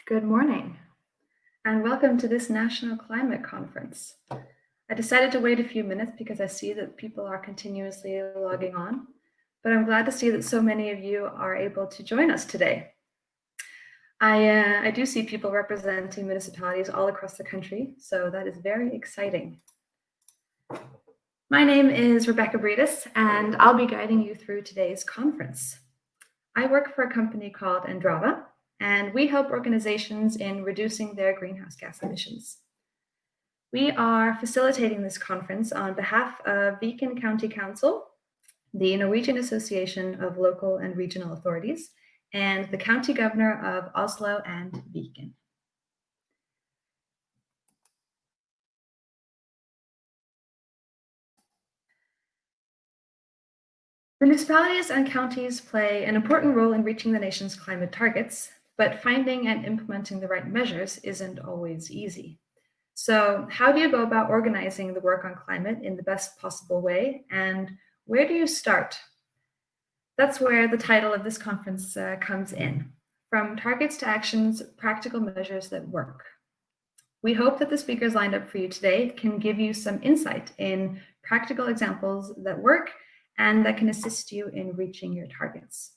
Good morning, and welcome to this National Climate Conference. I decided to wait a few minutes because I see that people are continuously logging on, but I'm glad to see that so many of you are able to join us today. I do see people representing municipalities all across the country, so that is very exciting. My name is Rebecca Breedis, and I'll be guiding you through today's conference. I work for a company called Embed, and we help organizations in reducing their greenhouse gas emissions. We are facilitating this conference on behalf of Viken County Council, the Norwegian Association of Local and Regional Authorities, and the County Governor of Oslo and Viken. Municipalities and counties play an important role in reaching the nation's climate targets, but finding and implementing the right measures isn't always easy. So how do you go about organizing the work on climate in the best possible way, and where do you start? That's where the title of this conference comes in. From targets to actions, practical measures that work. We hope that the speakers lined up for you today can give you some insight in practical examples that work and that can assist you in reaching your targets.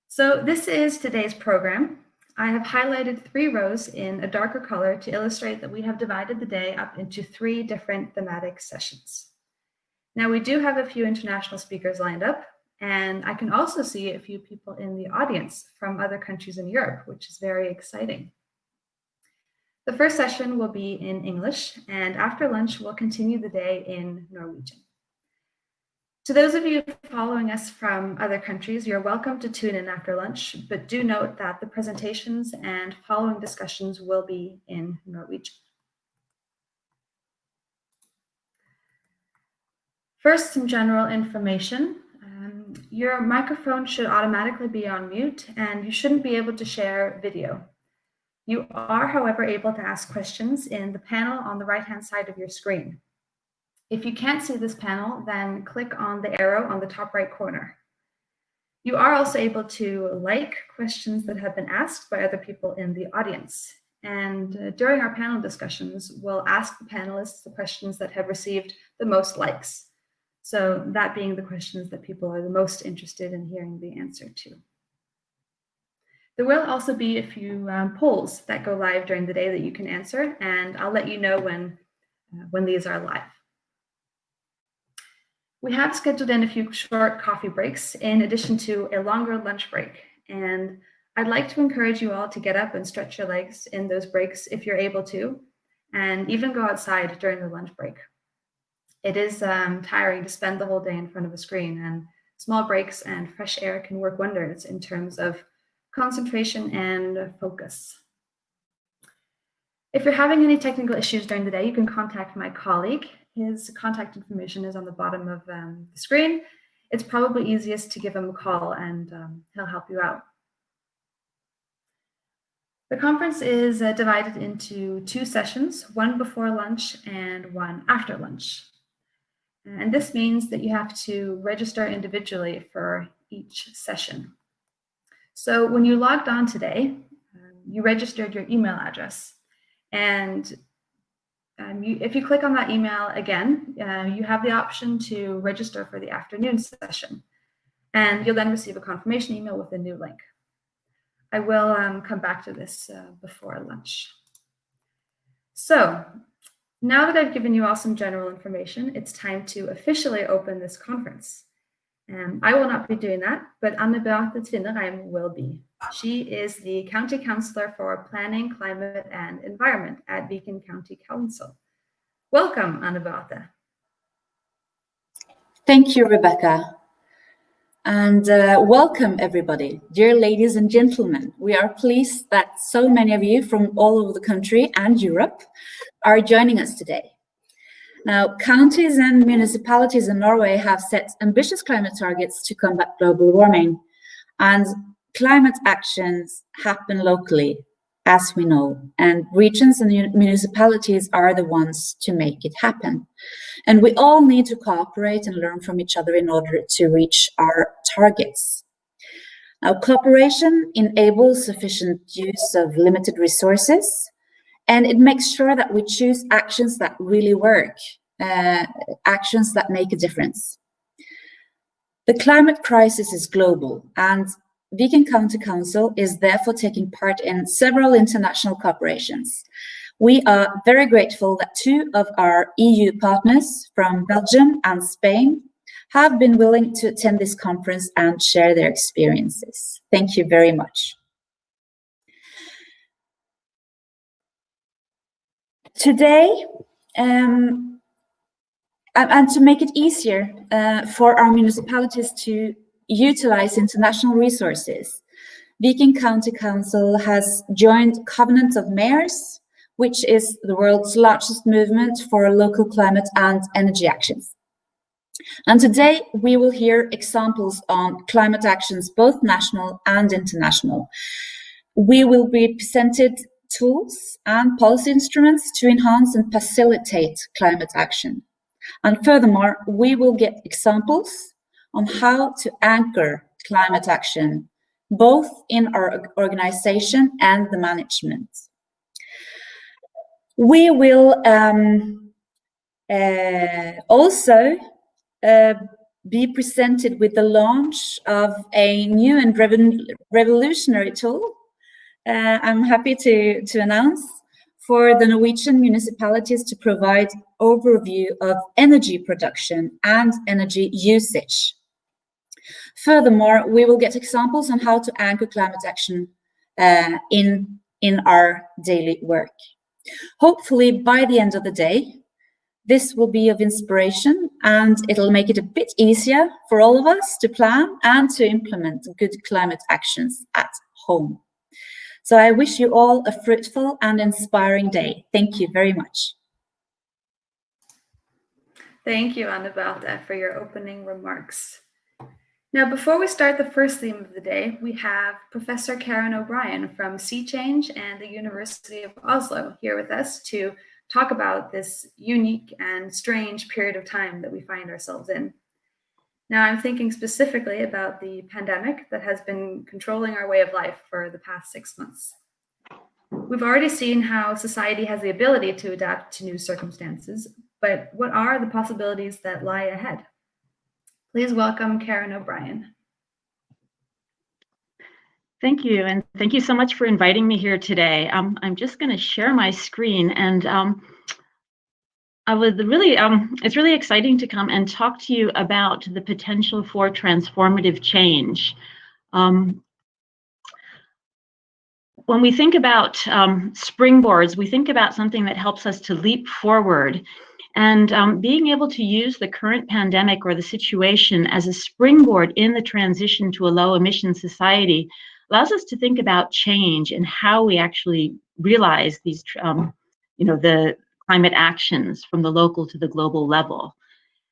So this is today's program. I have highlighted 3 rows in a darker color to illustrate that we have divided the day up into 3 different thematic sessions. Now, we do have a few international speakers lined up, and I can also see a few people in the audience from other countries in Europe, which is very exciting. The first session will be in English, and after lunch, we'll continue the day in Norwegian. To those of you following us from other countries, you're welcome to tune in after lunch, but do note that the presentations and following discussions will be in Norwegian. First, some general information. Your microphone should automatically be on mute, and you shouldn't be able to share video. You are, however, able to ask questions in the panel on the right-hand side of your screen. If you can't see this panel, then click on the arrow on the top right corner. You are also able to like questions that have been asked by other people in the audience. And during our panel discussions, we'll ask the panelists the questions that have received the most likes. So that being the questions that people are the most interested in hearing the answer to. There will also be a few polls that go live during the day that you can answer, and I'll let you know when these are live. We have scheduled in a few short coffee breaks in addition to a longer lunch break, and I'd like to encourage you all to get up and stretch your legs in those breaks if you're able to, and even go outside during the lunch break. It is tiring to spend the whole day in front of a screen, and small breaks and fresh air can work wonders in terms of concentration and focus. If you're having any technical issues during the day, you can contact my colleague. His contact information is on the bottom of the screen. It's probably easiest to give him a call and he'll help you out. The conference is divided into 2 sessions, one before lunch and one after lunch. And this means that you have to register individually for each session. So when you logged on today, you registered your email address. And if you click on that email again, you have the option to register for the afternoon session. And you'll then receive a confirmation email with a new link. I will come back to this before lunch. So now that I've given you all some general information, it's time to officially open this conference. I will not be doing that, but Anne Beate Tvinnereim will be. She is the County Councillor for Planning, Climate and Environment at Viken County Council. Welcome, Anne Beate. Thank you, Rebecca. And welcome, everybody. Dear ladies and gentlemen, we are pleased that so many of you from all over the country and Europe are joining us today. Now, counties and municipalities in Norway have set ambitious climate targets to combat global warming, and climate actions happen locally, as we know, and regions and municipalities are the ones to make it happen. And we all need to cooperate and learn from each other in order to reach our targets. Now, cooperation enables sufficient use of limited resources, and it makes sure that we choose actions that really work, actions that make a difference. The climate crisis is global, and Viken County Council is therefore taking part in several international cooperations. We are very grateful that 2 of our EU partners from Belgium and Spain have been willing to attend this conference and share their experiences. Thank you very much. Today, and to make it easier for our municipalities to utilize international resources, Viken County Council has joined Covenant of Mayors, which is the world's largest movement for local climate and energy actions. And today we will hear examples on climate actions, both national and international. We will be presented tools and policy instruments to enhance and facilitate climate action. And furthermore, we will get examples on how to anchor climate action, both in our organization and the management. We will also be presented with the launch of a new and revolutionary tool, I'm happy to announce, for the Norwegian municipalities to provide overview of energy production and energy usage. Furthermore, we will get examples on how to anchor climate action in our daily work. Hopefully, by the end of the day, this will be of inspiration, and it'll make it a bit easier for all of us to plan and to implement good climate actions at home. So I wish you all a fruitful and inspiring day. Thank you very much. Thank you, Anne Beate, for your opening remarks. Now, before we start the first theme of the day, we have Professor Karen O'Brien from Sea Change and the University of Oslo here with us to talk about this unique and strange period of time that we find ourselves in. Now, I'm thinking specifically about the pandemic that has been controlling our way of life for the past 6 months. We've already seen how society has the ability to adapt to new circumstances, but what are the possibilities that lie ahead? Please welcome Karen O'Brien. Thank you, and thank you so much for inviting me here today. I'm just going to share my screen, and it's really exciting to come and talk to you about the potential for transformative change. When we think about springboards, we think about something that helps us to leap forward. And being able to use the current pandemic or the situation as a springboard in the transition to a low emission society allows us to think about change and how we actually realize these, the climate actions from the local to the global level.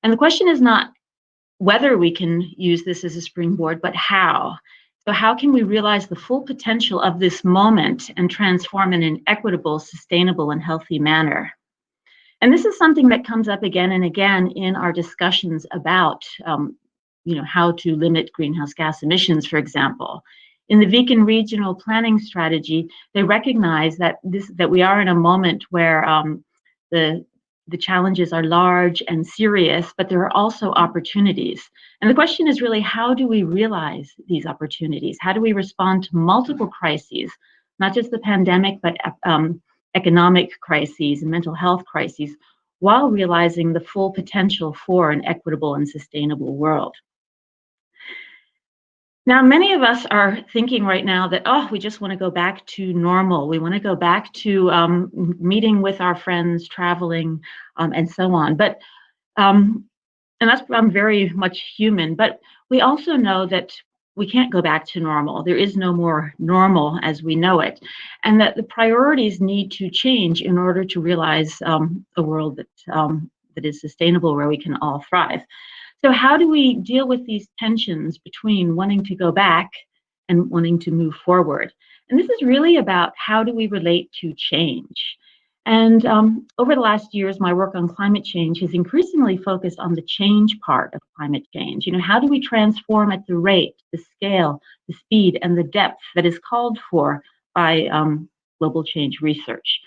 And the question is not whether we can use this as a springboard, but how. So how can we realize the full potential of this moment and transform in an equitable, sustainable, and healthy manner? And this is something that comes up again and again in our discussions about, how to limit greenhouse gas emissions, for example. In the Viken Regional Planning Strategy, they recognize that we are in a moment where the challenges are large and serious, but there are also opportunities. And the question is really, how do we realize these opportunities? How do we respond to multiple crises, not just the pandemic, but economic crises and mental health crises, while realizing the full potential for an equitable and sustainable world? Now, many of us are thinking right now that, we just want to go back to normal. We want to go back to meeting with our friends, traveling, and so on. But, and that's very much human, but we also know that we can't go back to normal. There is no more normal as we know it, and that the priorities need to change in order to realize a world that is sustainable, where we can all thrive. So how do we deal with these tensions between wanting to go back and wanting to move forward? And this is really about how do we relate to change. And over the last years, my work on climate change has increasingly focused on the change part of climate change. How do we transform at the rate, the scale, the speed, and the depth that is called for by global change research?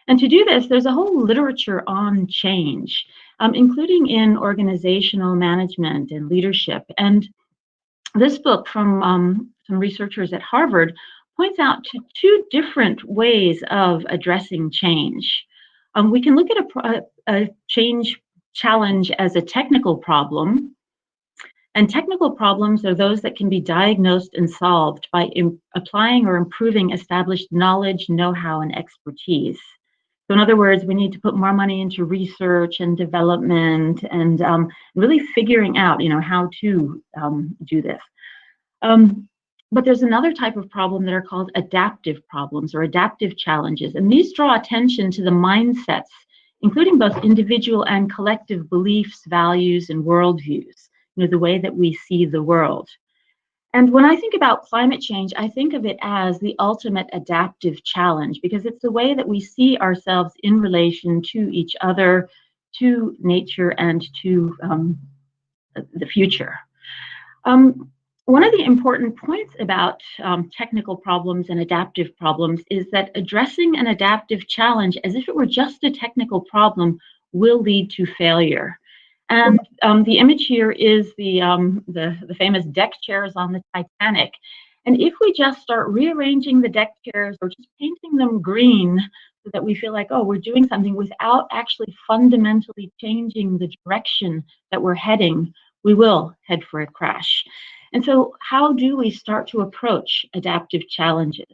And to do this, there's a whole literature on change, including in organizational management and leadership. And this book from some researchers at Harvard points out to two different ways of addressing change. We can look at a change challenge as a technical problem, and technical problems are those that can be diagnosed and solved by applying or improving established knowledge, know-how, and expertise. So in other words, we need to put more money into research and development and really figuring out, how to do this. But there's another type of problem that are called adaptive problems or adaptive challenges. And these draw attention to the mindsets, including both individual and collective beliefs, values, and worldviews, the way that we see the world. And when I think about climate change, I think of it as the ultimate adaptive challenge because it's the way that we see ourselves in relation to each other, to nature, and to the future. One of the important points about technical problems and adaptive problems is that addressing an adaptive challenge as if it were just a technical problem will lead to failure. And the image here is the famous deck chairs on the Titanic. And if we just start rearranging the deck chairs or just painting them green so that we feel like, oh, we're doing something without actually fundamentally changing the direction that we're heading, we will head for a crash. And so how do we start to approach adaptive challenges?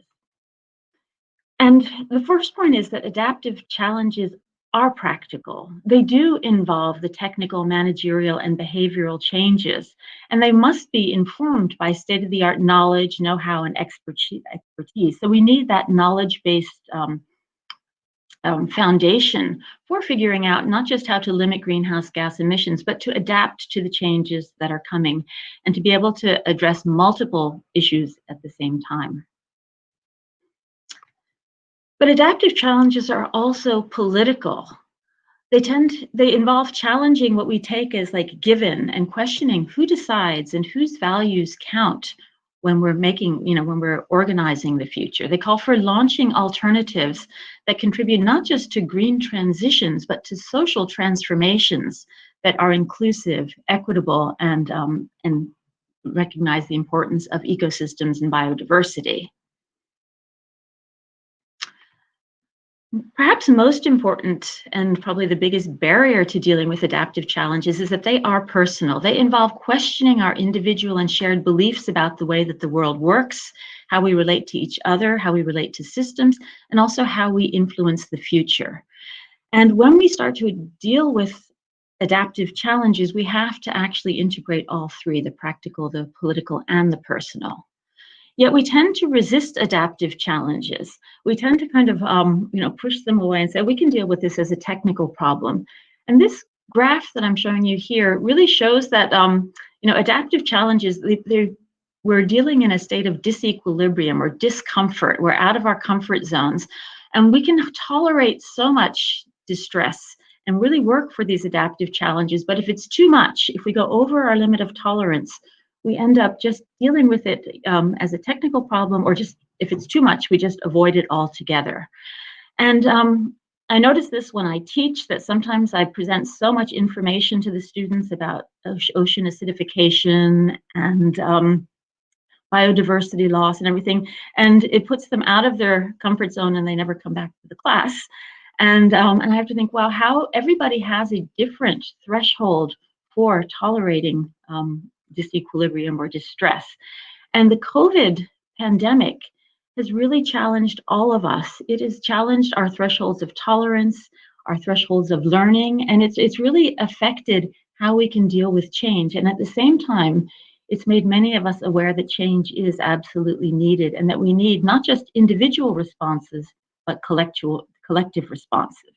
And the first point is that adaptive challenges are practical. They do involve the technical, managerial, and behavioral changes, and they must be informed by state-of-the-art knowledge, know-how, and expertise. So we need that knowledge-based foundation for figuring out not just how to limit greenhouse gas emissions, but to adapt to the changes that are coming and to be able to address multiple issues at the same time. But adaptive challenges are also political. They involve challenging what we take as like given and questioning who decides and whose values count when we're when we're organizing the future. They call for launching alternatives that contribute not just to green transitions, but to social transformations that are inclusive, equitable, and recognize the importance of ecosystems and biodiversity. Perhaps most important and probably the biggest barrier to dealing with adaptive challenges is that they are personal. They involve questioning our individual and shared beliefs about the way that the world works, how we relate to each other, how we relate to systems, and also how we influence the future. And when we start to deal with adaptive challenges, we have to actually integrate all three, the practical, the political, and the personal. Yet we tend to resist adaptive challenges. We tend to kind of, push them away and say, we can deal with this as a technical problem. And this graph that I'm showing you here really shows that, adaptive challenges, we're dealing in a state of disequilibrium or discomfort. We're out of our comfort zones, and we can tolerate so much distress and really work for these adaptive challenges. But if it's too much, if we go over our limit of tolerance, we end up just dealing with it as a technical problem, or just if it's too much, we just avoid it altogether. And I notice this when I teach, that sometimes I present so much information to the students about ocean acidification and biodiversity loss and everything, and it puts them out of their comfort zone and they never come back to the class. And I have to think, wow, how everybody has a different threshold for tolerating disequilibrium or distress. And the COVID pandemic has really challenged all of us. It has challenged our thresholds of tolerance, our thresholds of learning, and it's really affected how we can deal with change. And at the same time, it's made many of us aware that change is absolutely needed and that we need not just individual responses, but collective responses.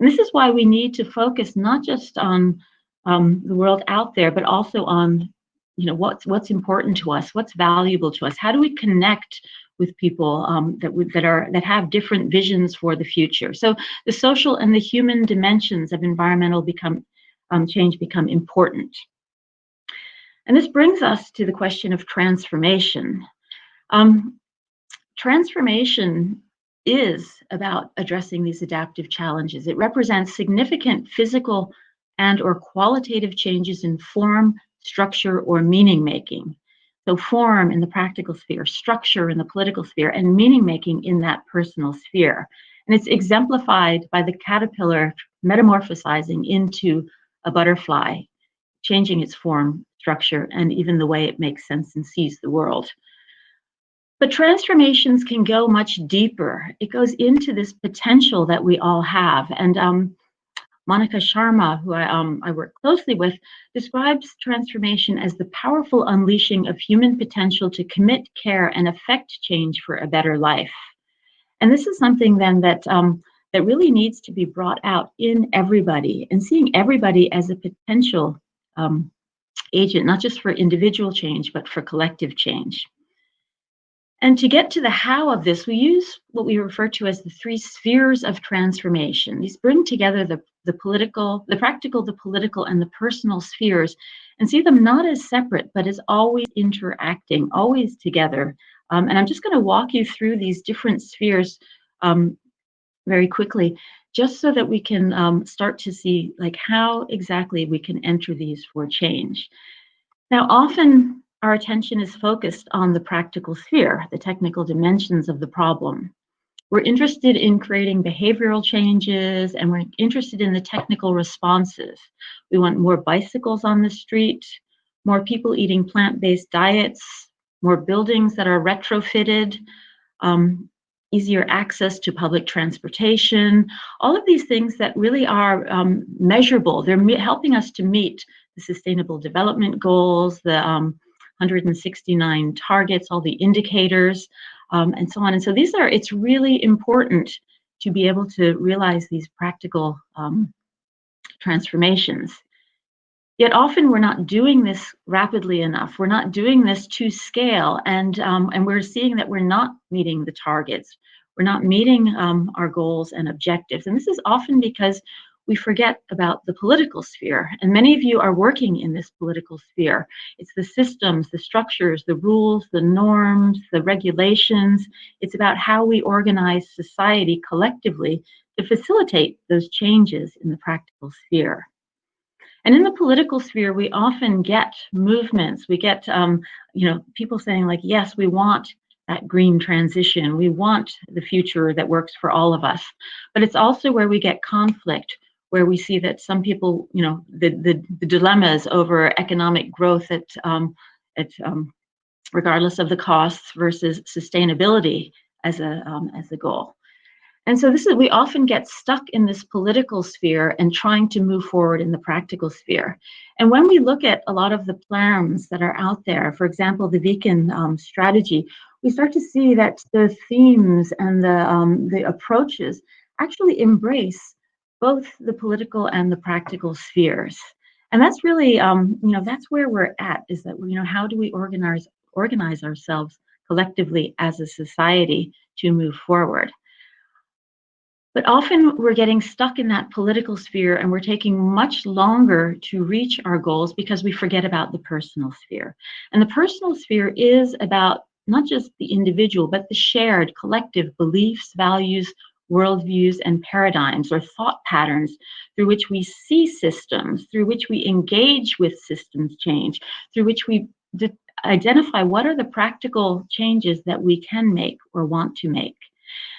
And this is why we need to focus not just on the world out there, but also on what's important to us, what's valuable to us. How do we connect with people that have different visions for the future? So the social and the human dimensions of environmental change become important. And this brings us to the question of transformation. Transformation is about addressing these adaptive challenges. It represents significant physical and/or qualitative changes in form, structure, or meaning making. So form in the practical sphere, structure in the political sphere, and meaning making in that personal sphere. And it's exemplified by the caterpillar metamorphosizing into a butterfly, changing its form, structure, and even the way it makes sense and sees the world. But transformations can go much deeper. It goes into this potential that we all have. And Monica Sharma, who I work closely with, describes transformation as the powerful unleashing of human potential to commit, care, and affect change for a better life. And this is something then that really needs to be brought out in everybody, and seeing everybody as a potential agent, not just for individual change, but for collective change. And to get to the how of this, we use what we refer to as the 3 spheres of transformation. These bring together the political, the practical, the political, and the personal spheres, and see them not as separate, but as always interacting, always together. And I'm just going to walk you through these different spheres very quickly, just so that we can start to see like how exactly we can enter these for change. Now, often our attention is focused on the practical sphere, the technical dimensions of the problem. We're interested in creating behavioral changes, and we're interested in the technical responses. We want more bicycles on the street, more people eating plant-based diets, more buildings that are retrofitted, easier access to public transportation, all of these things that really are measurable. They're helping us to meet the Sustainable Development Goals, the 169 targets, all the indicators, and so on. And so it's really important to be able to realize these practical transformations. Yet often we're not doing this rapidly enough. We're not doing this to scale, and we're seeing that we're not meeting the targets. We're not meeting our goals and objectives. And this is often because we forget about the political sphere. And many of you are working in this political sphere. It's the systems, the structures, the rules, the norms, the regulations. It's about how we organize society collectively to facilitate those changes in the practical sphere. And in the political sphere, we often get movements. We get, people saying like, yes, we want that green transition. We want the future that works for all of us. But it's also where we get conflict, where we see that some people, the dilemmas over economic growth at regardless of the costs versus sustainability as a goal. And so we often get stuck in this political sphere and trying to move forward in the practical sphere. And when we look at a lot of the plans that are out there, for example, the Beacon strategy, we start to see that the themes and the approaches actually embrace both the political and the practical spheres. And that's really, that's where we're at, is that, how do we organize ourselves collectively as a society to move forward? But often we're getting stuck in that political sphere, and we're taking much longer to reach our goals because we forget about the personal sphere. And the personal sphere is about not just the individual, but the shared collective beliefs, values, worldviews, and paradigms or thought patterns through which we see systems, through which we engage with systems change, through which we identify what are the practical changes that we can make or want to make.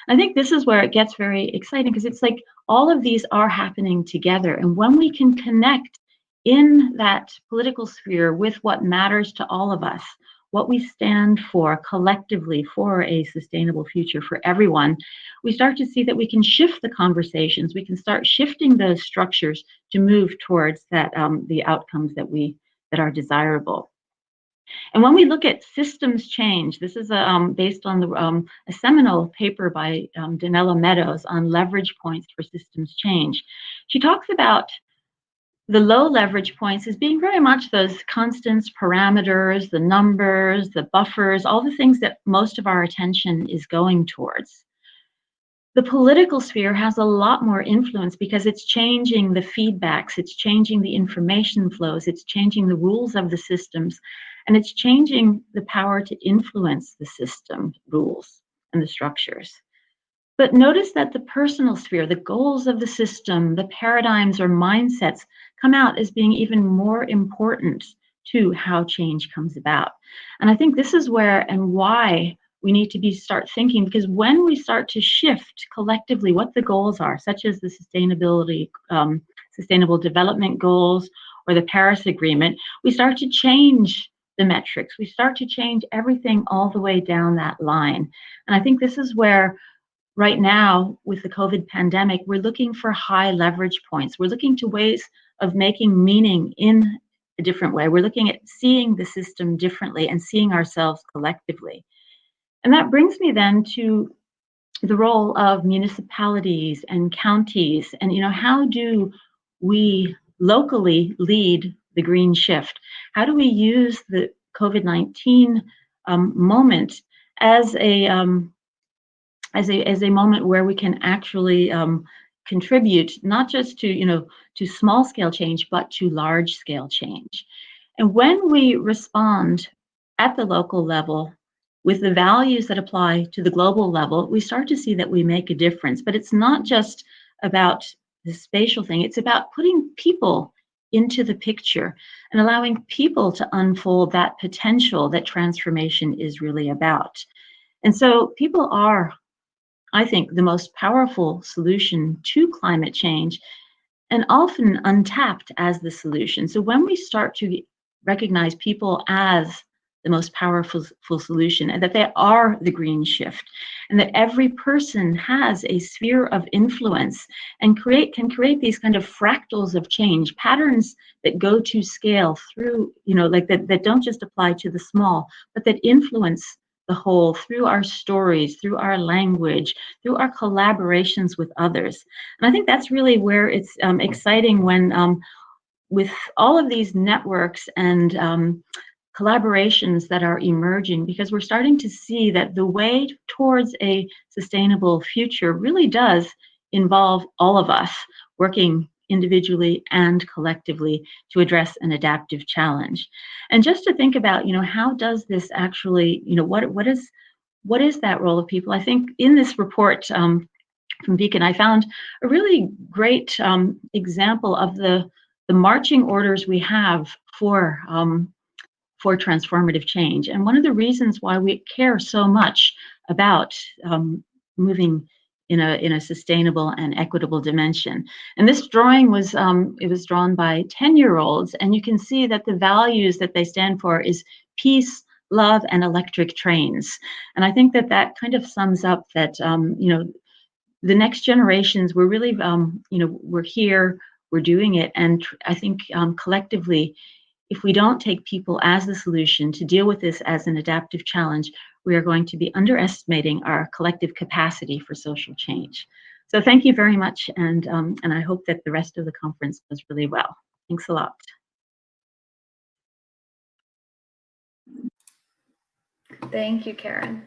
I think this is where it gets very exciting, because it's like all of these are happening together. And when we can connect in that political sphere with what matters to all of us, what we stand for collectively for a sustainable future for everyone, we start to see that we can shift the conversations. We can start shifting those structures to move towards that the outcomes that are desirable. And when we look at systems change, this is based on a seminal paper by Donella Meadows on leverage points for systems change. She talks about the low leverage points as being very much those constants, parameters, the numbers, the buffers, all the things that most of our attention is going towards. The political sphere has a lot more influence because it's changing the feedbacks, it's changing the information flows, it's changing the rules of the systems, and it's changing the power to influence the system rules and the structures. But notice that the personal sphere, the goals of the system, the paradigms or mindsets come out as being even more important to how change comes about. And I think this is where and why we need to start thinking, because when we start to shift collectively what the goals are, such as the sustainable development goals or the Paris Agreement, we start to change the metrics. We start to change everything all the way down that line. And I think this is where right now, with the COVID pandemic, we're looking for high leverage points. We're looking to ways of making meaning in a different way. We're looking at seeing the system differently and seeing ourselves collectively. And that brings me then to the role of municipalities and counties. And, how do we locally lead the green shift? How do we use the COVID-19 moment as a moment where we can actually contribute not just to small scale change, but to large scale change. And when we respond at the local level with the values that apply to the global level, we start to see that we make a difference. But it's not just about the spatial thing, it's about putting people into the picture and allowing people to unfold that potential that transformation is really about. And so people are, I think, the most powerful solution to climate change and often untapped as the solution. So when we start to recognize people as the most powerful solution and that they are the green shift and that every person has a sphere of influence and can create these kind of fractals of change, patterns that go to scale through, that don't just apply to the small, but that influence the whole through our stories, through our language, through our collaborations with others. And I think that's really where it's exciting when with all of these networks and collaborations that are emerging, because we're starting to see that the way towards a sustainable future really does involve all of us working individually and collectively to address an adaptive challenge. And just to think about, how does this actually, what is that role of people? I think in this report from Beacon, I found a really great example of the marching orders we have for transformative change. And one of the reasons why we care so much about moving in a sustainable and equitable dimension. And this drawing was it was drawn by 10-year-olds, and you can see that the values that they stand for is peace, love, and electric trains. And I think that kind of sums up that the next generations, we're really we're here, we're doing it, and I think collectively, if we don't take people as the solution to deal with this as an adaptive challenge, we are going to be underestimating our collective capacity for social change. So thank you very much, and I hope that the rest of the conference goes really well. Thanks a lot. Thank you, Karen.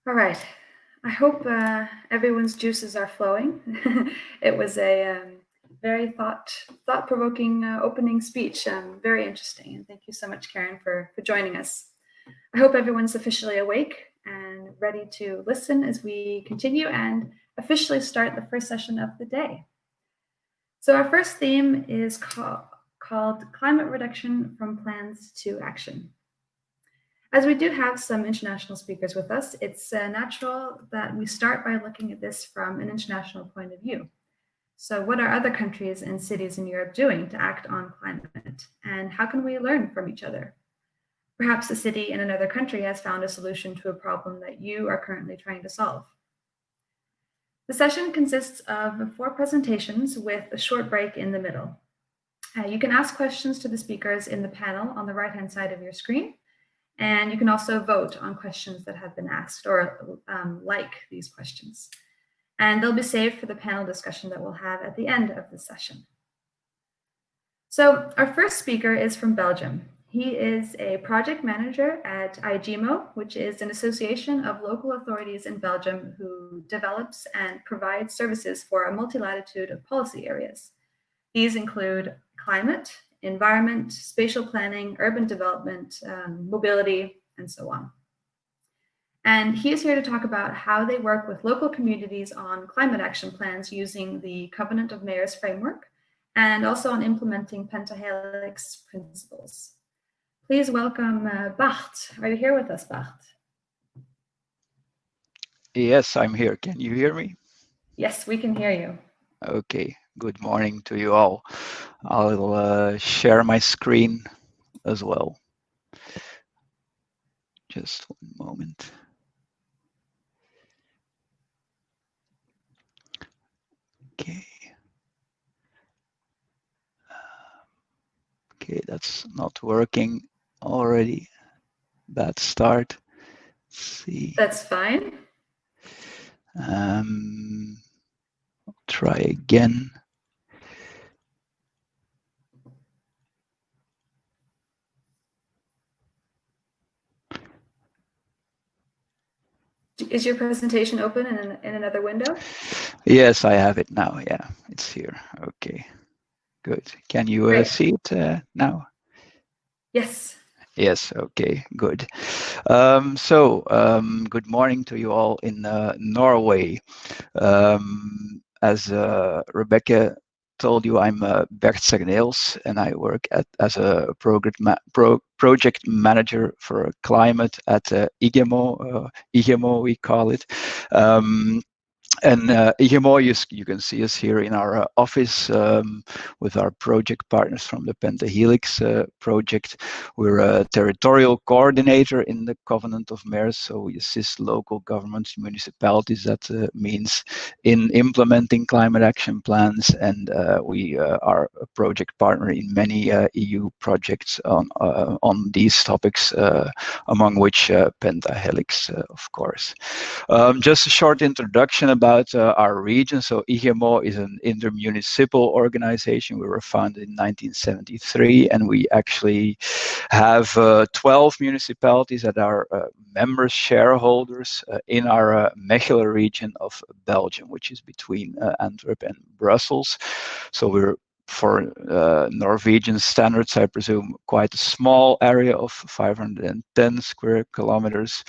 All right. I hope everyone's juices are flowing. It was a very thought-provoking opening speech. Very interesting. And thank you so much, Karen, for joining us. I hope everyone's officially awake and ready to listen as we continue and officially start the first session of the day. So our first theme is called Climate Reduction from Plans to Action. As we do have some international speakers with us, it's natural that we start by looking at this from an international point of view. So what are other countries and cities in Europe doing to act on climate? And how can we learn from each other? Perhaps a city in another country has found a solution to a problem that you are currently trying to solve. The session consists of 4 presentations with a short break in the middle. You can ask questions to the speakers in the panel on the right-hand side of your screen. And you can also vote on questions that have been asked or like these questions. And they'll be saved for the panel discussion that we'll have at the end of the session. So our first speaker is from Belgium. He is a project manager at IGMO, which is an association of local authorities in Belgium who develops and provides services for a multi-latitude of policy areas. These include climate, environment, spatial planning, urban development, mobility, and so on. And he is here to talk about how they work with local communities on climate action plans using the Covenant of Mayors framework, and also on implementing pentahelix principles. Please welcome Bart. Are you here with us, Bart? Yes, I'm here. Can you hear me? Yes, we can hear you. Okay, good morning to you all. I'll share my screen as well. Just one moment. Okay. Okay, that's not working already. Bad start. Let's see. That's fine. I'll try again. Is your presentation open in another window? Yes, I have it now. Yeah, it's here. Okay, good. Can you see it now? Yes. Yes, okay, good. Good morning to you all in Norway. As Rebecca told you, I'm Bert Sagneels, and I work as a project manager for climate at IGMO. IGMO, we call it. And IGMO, you can see us here in our office with our project partners from the Pentahelix project. We're a territorial coordinator in the Covenant of Mayors, so we assist local governments, municipalities, that means in implementing climate action plans, and we are a project partner in many EU projects on these topics, among which Pentahelix, of course. Just a short introduction about our region. So IGMO is an intermunicipal organization. We were founded in 1973, and we actually have 12 municipalities that are members, shareholders in our Mechelen region of Belgium, which is between Antwerp and Brussels. So we're, for Norwegian standards, I presume, quite a small area of 510 square kilometers,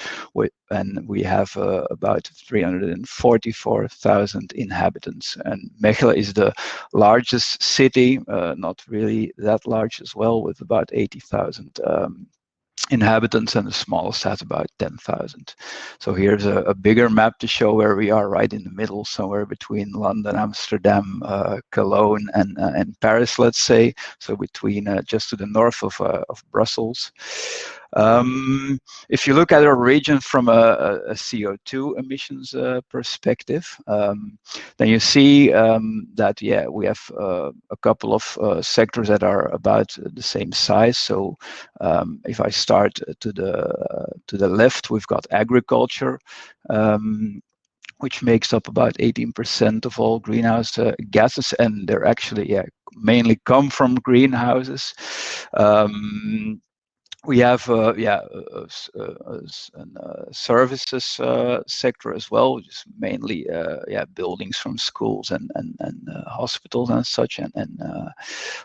and we have about 344,000 inhabitants. And Mechelen is the largest city, not really that large as well, with about 80,000 inhabitants, and the smallest has about 10,000. So here's a bigger map to show where we are, right in the middle, somewhere between London, Amsterdam, Cologne, and Paris, let's say. So between just to the north of Brussels. If you look at our region from a CO2 emissions perspective, then you see that, yeah, we have a couple of sectors that are about the same size. So if I start to the left, we've got agriculture, which makes up about 18% of all greenhouse gases, and they're actually mainly come from greenhouses. We have a services sector as well, which is mainly buildings from schools and hospitals and such, and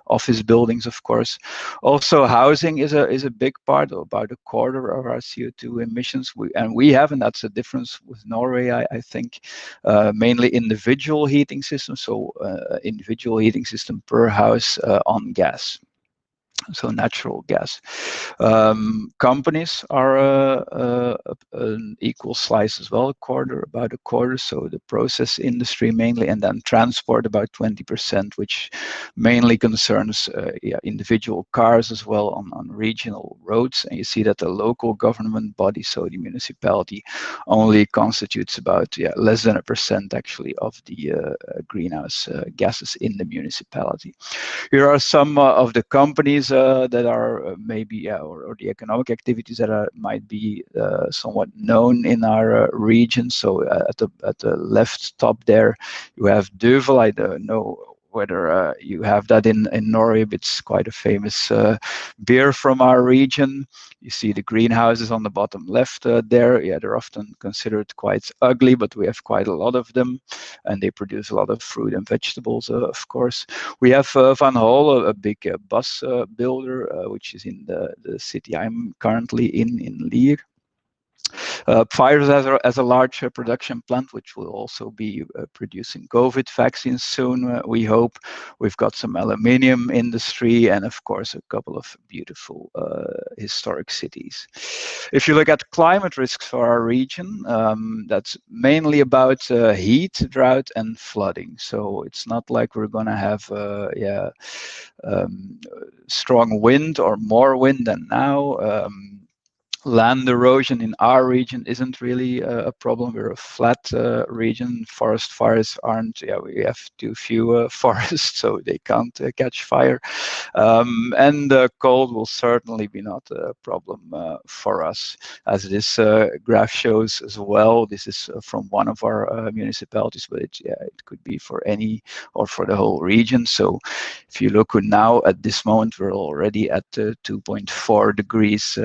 office buildings, of course. Also, housing is a big part, about a quarter of our CO2 emissions. We have, and that's a difference with Norway, I think, mainly individual heating systems. So individual heating system per house on gas. So natural gas. Companies are an equal slice as well, about a quarter. So the process industry mainly, and then transport about 20%, which mainly concerns individual cars as well on regional roads. And you see that the local government body, so the municipality, only constitutes about less than 1% actually of the greenhouse gases in the municipality. Here are some of the companies that are maybe, or the economic activities that might be somewhat known in our region. So at the left top there, you have Duvel. I don't know whether you have that in Norway, but it's quite a famous beer from our region. You see the greenhouses on the bottom left there. Yeah, they're often considered quite ugly, but we have quite a lot of them, and they produce a lot of fruit and vegetables, of course. We have Van Hol, a big bus builder, which is in the city I'm currently in Lier. Pfizer has a large production plant, which will also be producing COVID vaccines soon, we hope. We've got some aluminium industry and, of course, a couple of beautiful historic cities. If you look at climate risks for our region, that's mainly about heat, drought, and flooding. So it's not like we're going to have strong wind or more wind than now. Land erosion in our region isn't really a problem. We're a flat region. Forest fires aren't, we have too few forests, so they can't catch fire. And cold will certainly be not a problem for us, as this graph shows as well. This is from one of our municipalities, but it could be for any or for the whole region. So if you look now at this moment, we're already at 2.4 degrees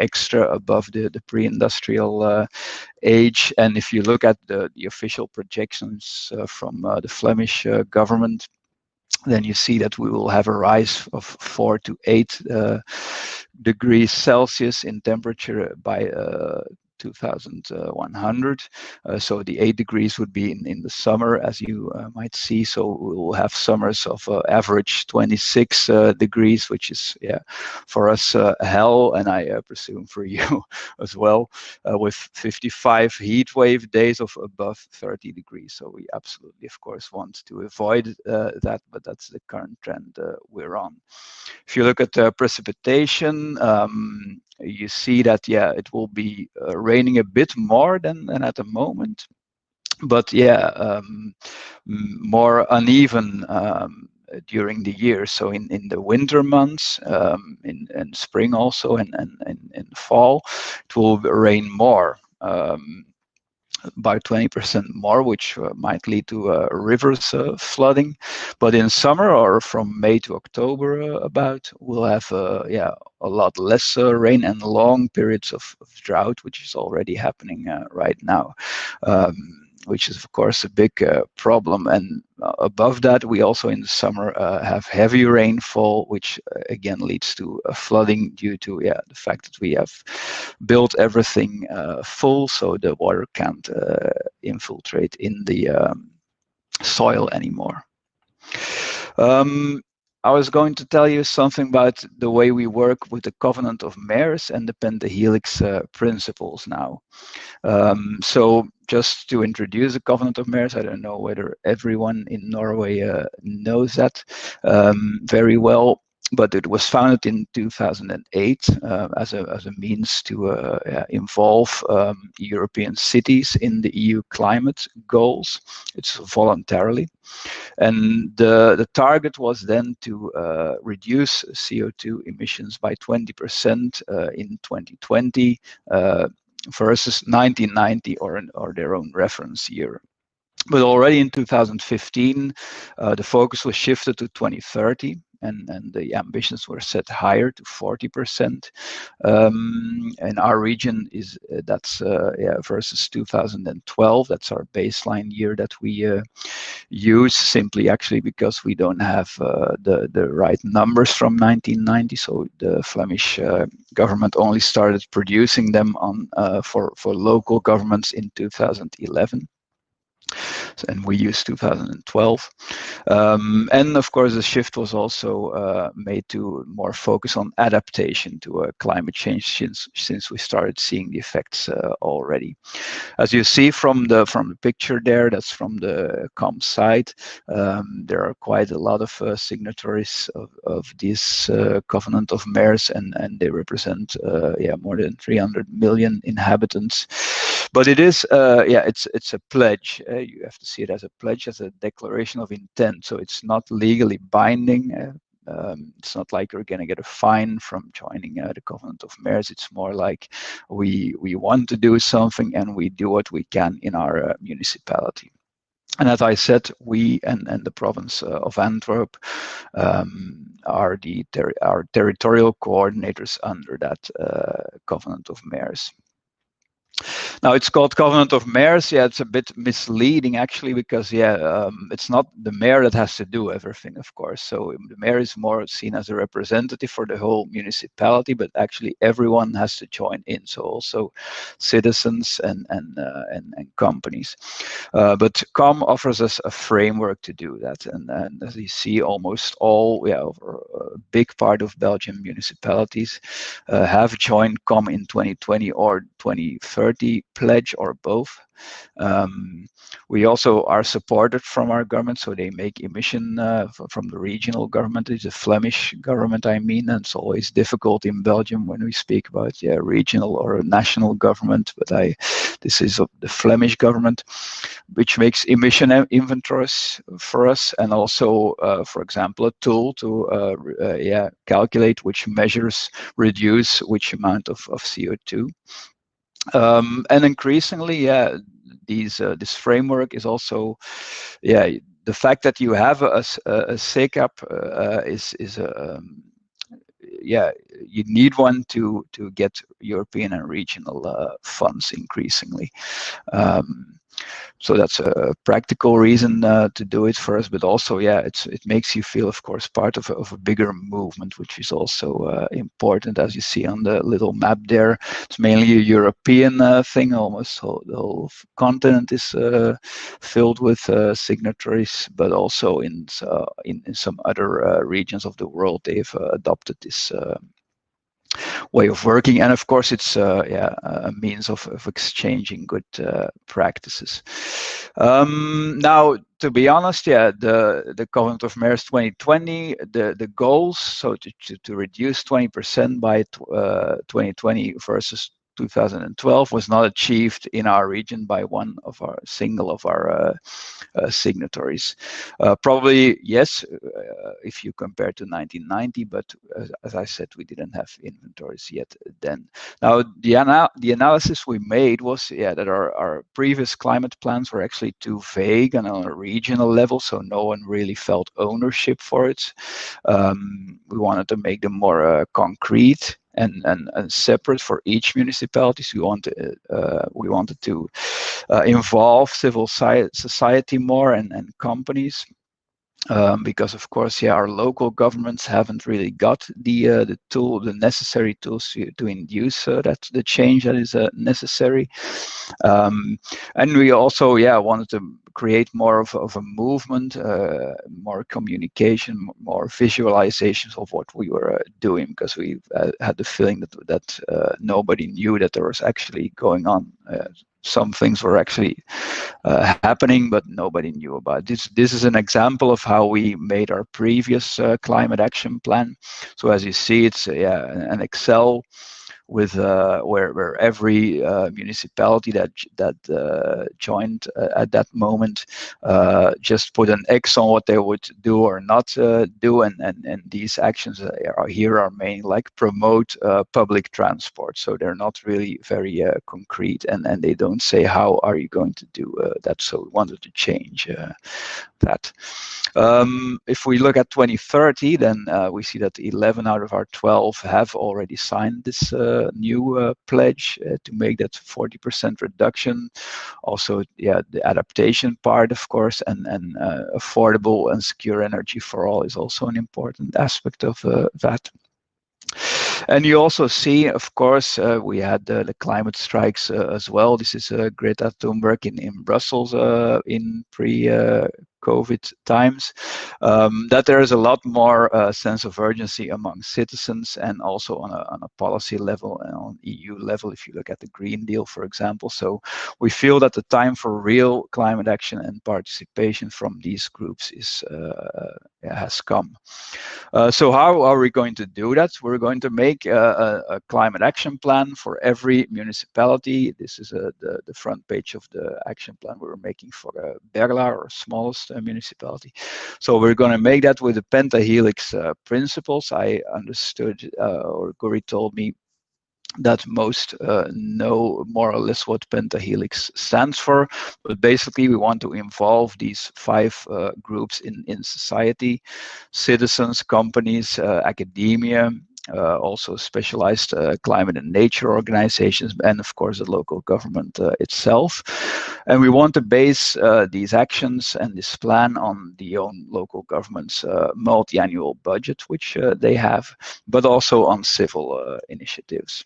extra above the pre-industrial age. And if you look at the official projections from the Flemish government, then you see that we will have a rise of 4 to 8 degrees Celsius in temperature by 2100. So the 8 degrees would be in the summer, as you might see. So we will have summers of average 26 degrees, which is for us hell, and I presume for you as well, with 55 heat wave days of above 30 degrees. So we absolutely, of course, want to avoid that, but that's the current trend we're on. If you look at precipitation, you see that it will be raining a bit more than at the moment, but more uneven during the year. So in the winter months, in spring also, and in fall, it will rain more. By 20% more, which might lead to rivers flooding. But in summer, or from May to October we'll have a lot less rain and long periods of drought, which is already happening right now. Which is, of course, a big problem. And above that, we also in the summer have heavy rainfall, which again leads to flooding due to the fact that we have built everything full, so the water can't infiltrate in the soil anymore. I was going to tell you something about the way we work with the Covenant of Mayors and the Pentahelix principles now. So just to introduce the Covenant of Mayors, I don't know whether everyone in Norway knows that very well, but it was founded in 2008 as a means to involve European cities in the EU climate goals. It's voluntarily. And the target was then to reduce CO2 emissions by 20% in 2020 versus 1990 or their own reference year. But already in 2015, the focus was shifted to 2030. And the ambitions were set higher to 40%. And our region is versus 2012. That's our baseline year that we use, simply actually because we don't have the right numbers from 1990. So the Flemish government only started producing them for local governments in 2011. And we use 2012. And of course, the shift was also made to more focus on adaptation to climate change since we started seeing the effects already. As you see from the picture there, that's from the COM site, there are quite a lot of signatories of this Covenant of Mayors, and they represent more than 300 million inhabitants. But it is, it's a pledge. You have to see it as a pledge, as a declaration of intent. So it's not legally binding. It's not like you're going to get a fine from joining the Covenant of Mayors. It's more like we want to do something and we do what we can in our municipality. And as I said, we and the province of Antwerp are our territorial coordinators under that Covenant of Mayors. Now it's called Covenant of Mayors. Yeah, it's a bit misleading actually, because it's not the mayor that has to do everything, of course. So the mayor is more seen as a representative for the whole municipality, but actually everyone has to join in. So also citizens and companies. But COM offers us a framework to do that, and as you see, almost all, a big part of Belgian municipalities have joined COM in 2020 or 2030 pledge, or both. We also are supported from our government, so they make Emission from the regional government. It's a Flemish government, I mean, and it's always difficult in Belgium when we speak about regional or a national government, but this is the Flemish government, which makes emission inventories for us, and also, for example, a tool to calculate which measures reduce which amount of CO2. And increasingly, this framework is also, the fact that you have a SECAP is you need one to get European and regional funds increasingly. So that's a practical reason to do it for us, but also, it makes you feel, of course, part of a bigger movement, which is also important, as you see on the little map there. It's mainly a European thing. Almost the whole continent is filled with signatories, but also in some other regions of the world, they've adopted this way of working, and of course it's a means of exchanging good practices. Now, to be honest, the Covenant of Mayors 2020, the goals, so to reduce 20% by 2020 versus 2012 was not achieved in our region by single of our signatories. Probably yes, if you compare to 1990, but as I said, we didn't have inventories yet then. Now the analysis we made was that our previous climate plans were actually too vague and on a regional level, so no one really felt ownership for it. We wanted to make them more concrete and separate for each municipality. So we wanted to involve civil society more and companies. Because of course, our local governments haven't really got the necessary tools to induce the change that is necessary. And we also wanted to create more of a movement, more communication, more visualizations of what we were doing, because we had the feeling that nobody knew that there was actually going on. Some things were actually happening, but nobody knew about it. This is an example of how we made our previous climate action plan. So as you see, it's an Excel with where every municipality that joined at that moment just put an X on what they would do or not do, and these actions are mainly like promote public transport. So they're not really very concrete, and they don't say how are you going to do that. So we wanted to change that. If we look at 2030, then we see that 11 out of our 12 have already signed this new pledge to make that 40% reduction. Also, the adaptation part, of course, and affordable and secure energy for all is also an important aspect of that. And you also see, of course, we had the climate strikes as well. This is Greta Thunberg in Brussels in pre-COVID times. That there is a lot more sense of urgency among citizens, and also on a policy level and on EU level, if you look at the Green Deal, for example. So we feel that the time for real climate action and participation from these groups has come. So how are we going to do that? We're going to make a climate action plan for every municipality. This is the front page of the action plan we're making for Berla, our smallest municipality. So we're going to make that with the pentahelix principles. I understood, or Guri told me, that most know more or less what pentahelix stands for, but basically we want to involve these 5 groups in society: citizens, companies, academia, also specialized climate and nature organizations, and of course the local government itself. And we want to base these actions and this plan on the own local government's multi-annual budget, which they have, but also on civil initiatives.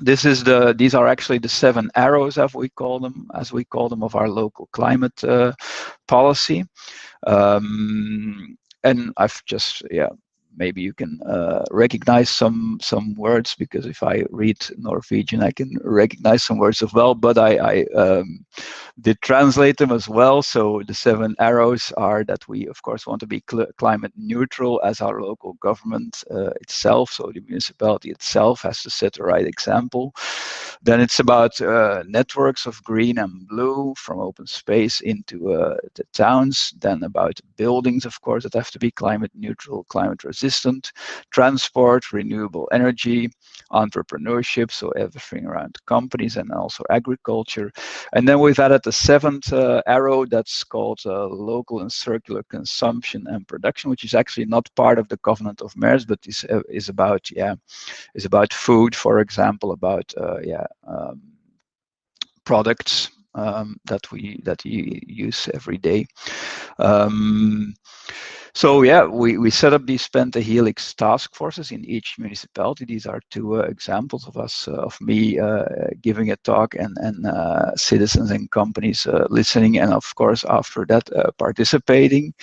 These are actually the 7 arrows, as we call them, of our local climate policy. And I've just, maybe you can recognize some words, because if I read Norwegian, I can recognize some words as well, but I did translate them as well. So the 7 arrows are that we, of course, want to be climate neutral as our local government itself. So the municipality itself has to set the right example. Then it's about networks of green and blue from open space into the towns. Then about buildings, of course, that have to be climate neutral, climate resistant, transport, renewable energy, entrepreneurship, so everything around companies, and also agriculture. And then we've added the 7th arrow that's called local and circular consumption and production, which is actually not part of the Covenant of Mayors, but is about food, for example, about products that you use every day. So we set up these pentahelix task forces in each municipality. These are 2 examples of me giving a talk, and citizens and companies listening, and of course after that participating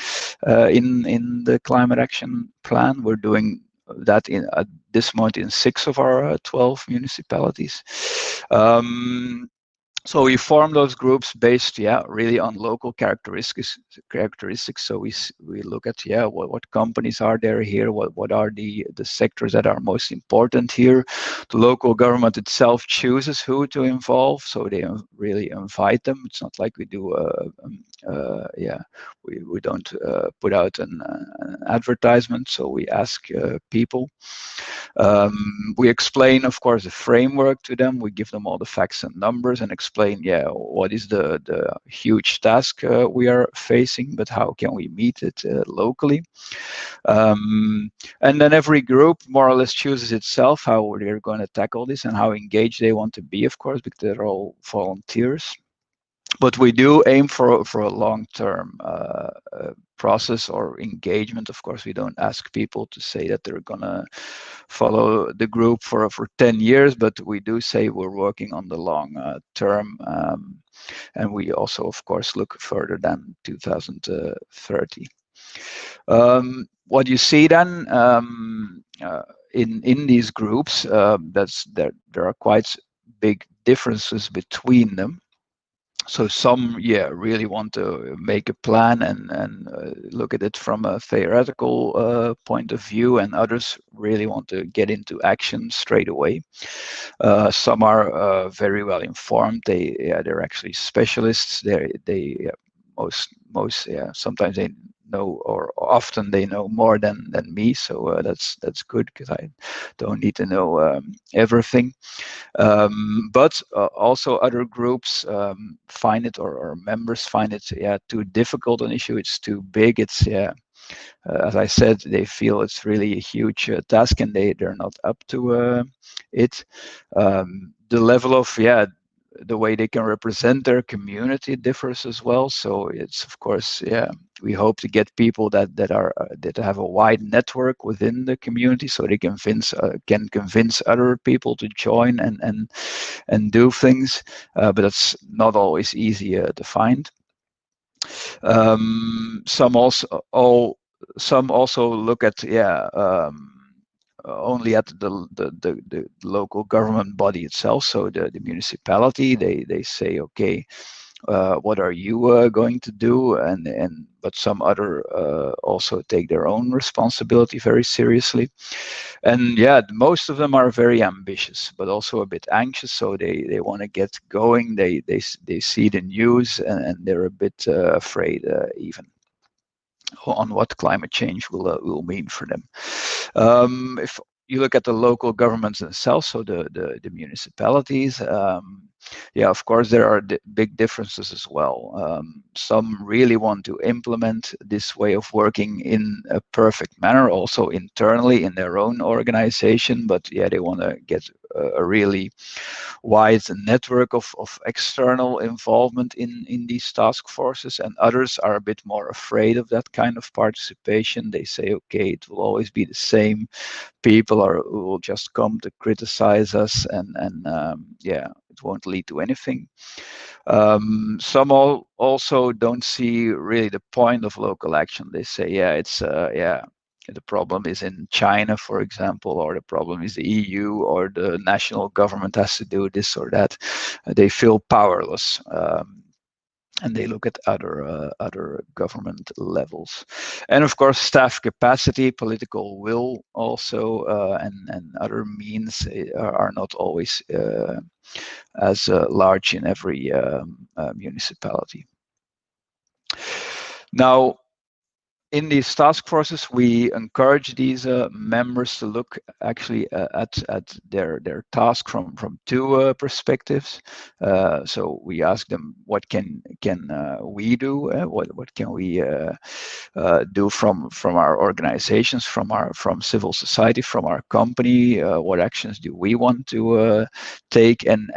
in the climate action plan. We're doing that at this moment in 6 of our 12 municipalities. So we form those groups based, really on local characteristics. So we look at, what companies are there here, what are the sectors that are most important here. The local government itself chooses who to involve, so they really invite them. It's not like we do, we don't put out an advertisement. So we ask people. We explain, of course, the framework to them. We give them all the facts and numbers and explain, what is the huge task we are facing, but how can we meet it locally. And then every group more or less chooses itself how they're going to tackle this and how engaged they want to be, of course, because they're all volunteers. But we do aim for a long-term process or engagement. Of course, we don't ask people to say that they're gonna follow the group for 10 years, but we do say we're working on the long term, and we also, of course, look further than 2030. What you see then in these groups, there are quite big differences between them. So some, really want to make a plan and look at it from a theoretical point of view, and others really want to get into action straight away. Some are very well informed. They're actually specialists. Sometimes they know, or often they know more than me. So that's good, because I don't need to know everything. But also other groups find it, or members find it, too difficult an issue. It's too big. It's as I said, they feel it's really a huge task, and they're not up to it. The level of the way they can represent their community differs as well. So it's, of course, we hope to get people that have a wide network within the community, so they can convince other people to join and do things. But that's not always easy to find. Some also look at only at the local government body itself, so the municipality. They say, okay, what are you going to do? But some other also take their own responsibility very seriously. And yeah, most of them are very ambitious, but also a bit anxious. So they want to get going. They see the news, and they're a bit afraid even on what climate change will mean for them. If you look at the local governments themselves, so the municipalities, yeah, of course, there are big differences as well. Some really want to implement this way of working in a perfect manner, also internally in their own organization, but yeah, they want to get a really wide network of external involvement in these task forces, and others are a bit more afraid of that kind of participation. They say, okay, it will always be the same people who will just come to criticize us, and yeah, it won't lead to anything. Some also don't see really the point of local action. They say, yeah, it's yeah, the problem is in China, for example, or the problem is the EU, or the national government has to do this or that. They feel powerless. And they look at other government levels, and of course staff capacity, political will also, and other means are not always as large in every municipality. Now, in these task forces, we encourage these members to look actually at their task from two perspectives. So we ask them, what can we do? What can we do from our organizations, from civil society, from our company? What actions do we want to take? And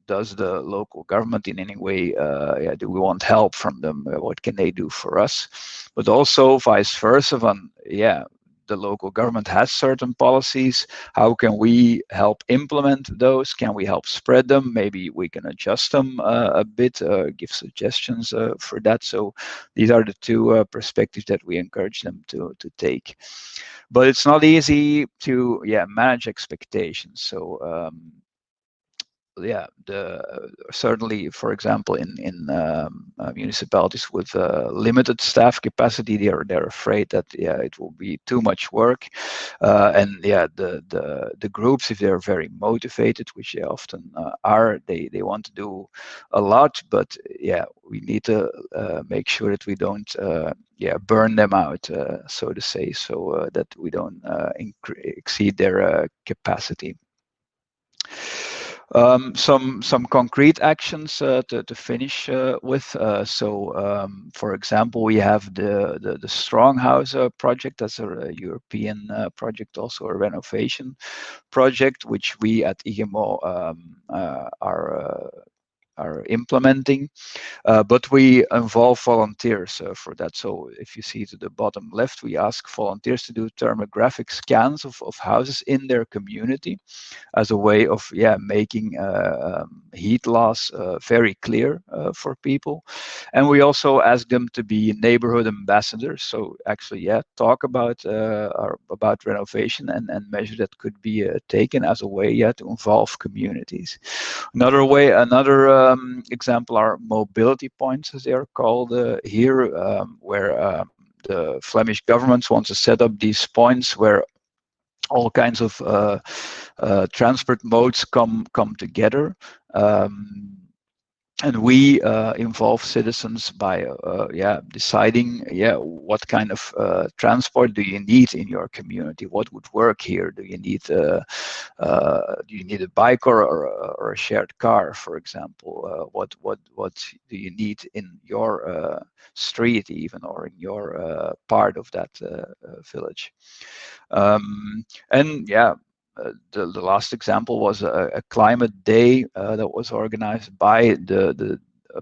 does the local government in any way, yeah, do we want help from them? What can they do for us? But also vice versa, yeah, the local government has certain policies. How can we help implement those? Can we help spread them? Maybe we can adjust them a bit, give suggestions for that. So these are the two perspectives that we encourage them to take. But it's not easy to, yeah, manage expectations. So yeah, certainly, for example, in municipalities with limited staff capacity, they're afraid that, yeah, it will be too much work, and yeah, the groups, if they're very motivated, which they often are, they want to do a lot, but yeah, we need to make sure that we don't yeah, burn them out, so to say, so that we don't exceed their capacity. Some concrete actions to finish with. For example, we have the Strong House project. That's a European project, also a renovation project, which we at IGMO are implementing. But we involve volunteers for that. So if you see to the bottom left, we ask volunteers to do thermographic scans of houses in their community as a way of, yeah, making heat loss very clear for people. And we also ask them to be neighborhood ambassadors. So actually, yeah, talk about renovation and measures that could be taken as a way, yeah, to involve communities. Another example are mobility points, as they are called here, where the Flemish government wants to set up these points where all kinds of transport modes come together. And we involve citizens by yeah, deciding, yeah, what kind of transport do you need in your community? What would work here? Do you need a bike or a shared car, for example? What do you need in your street, even, or in your part of that village? And yeah, the last example was a climate day that was organized by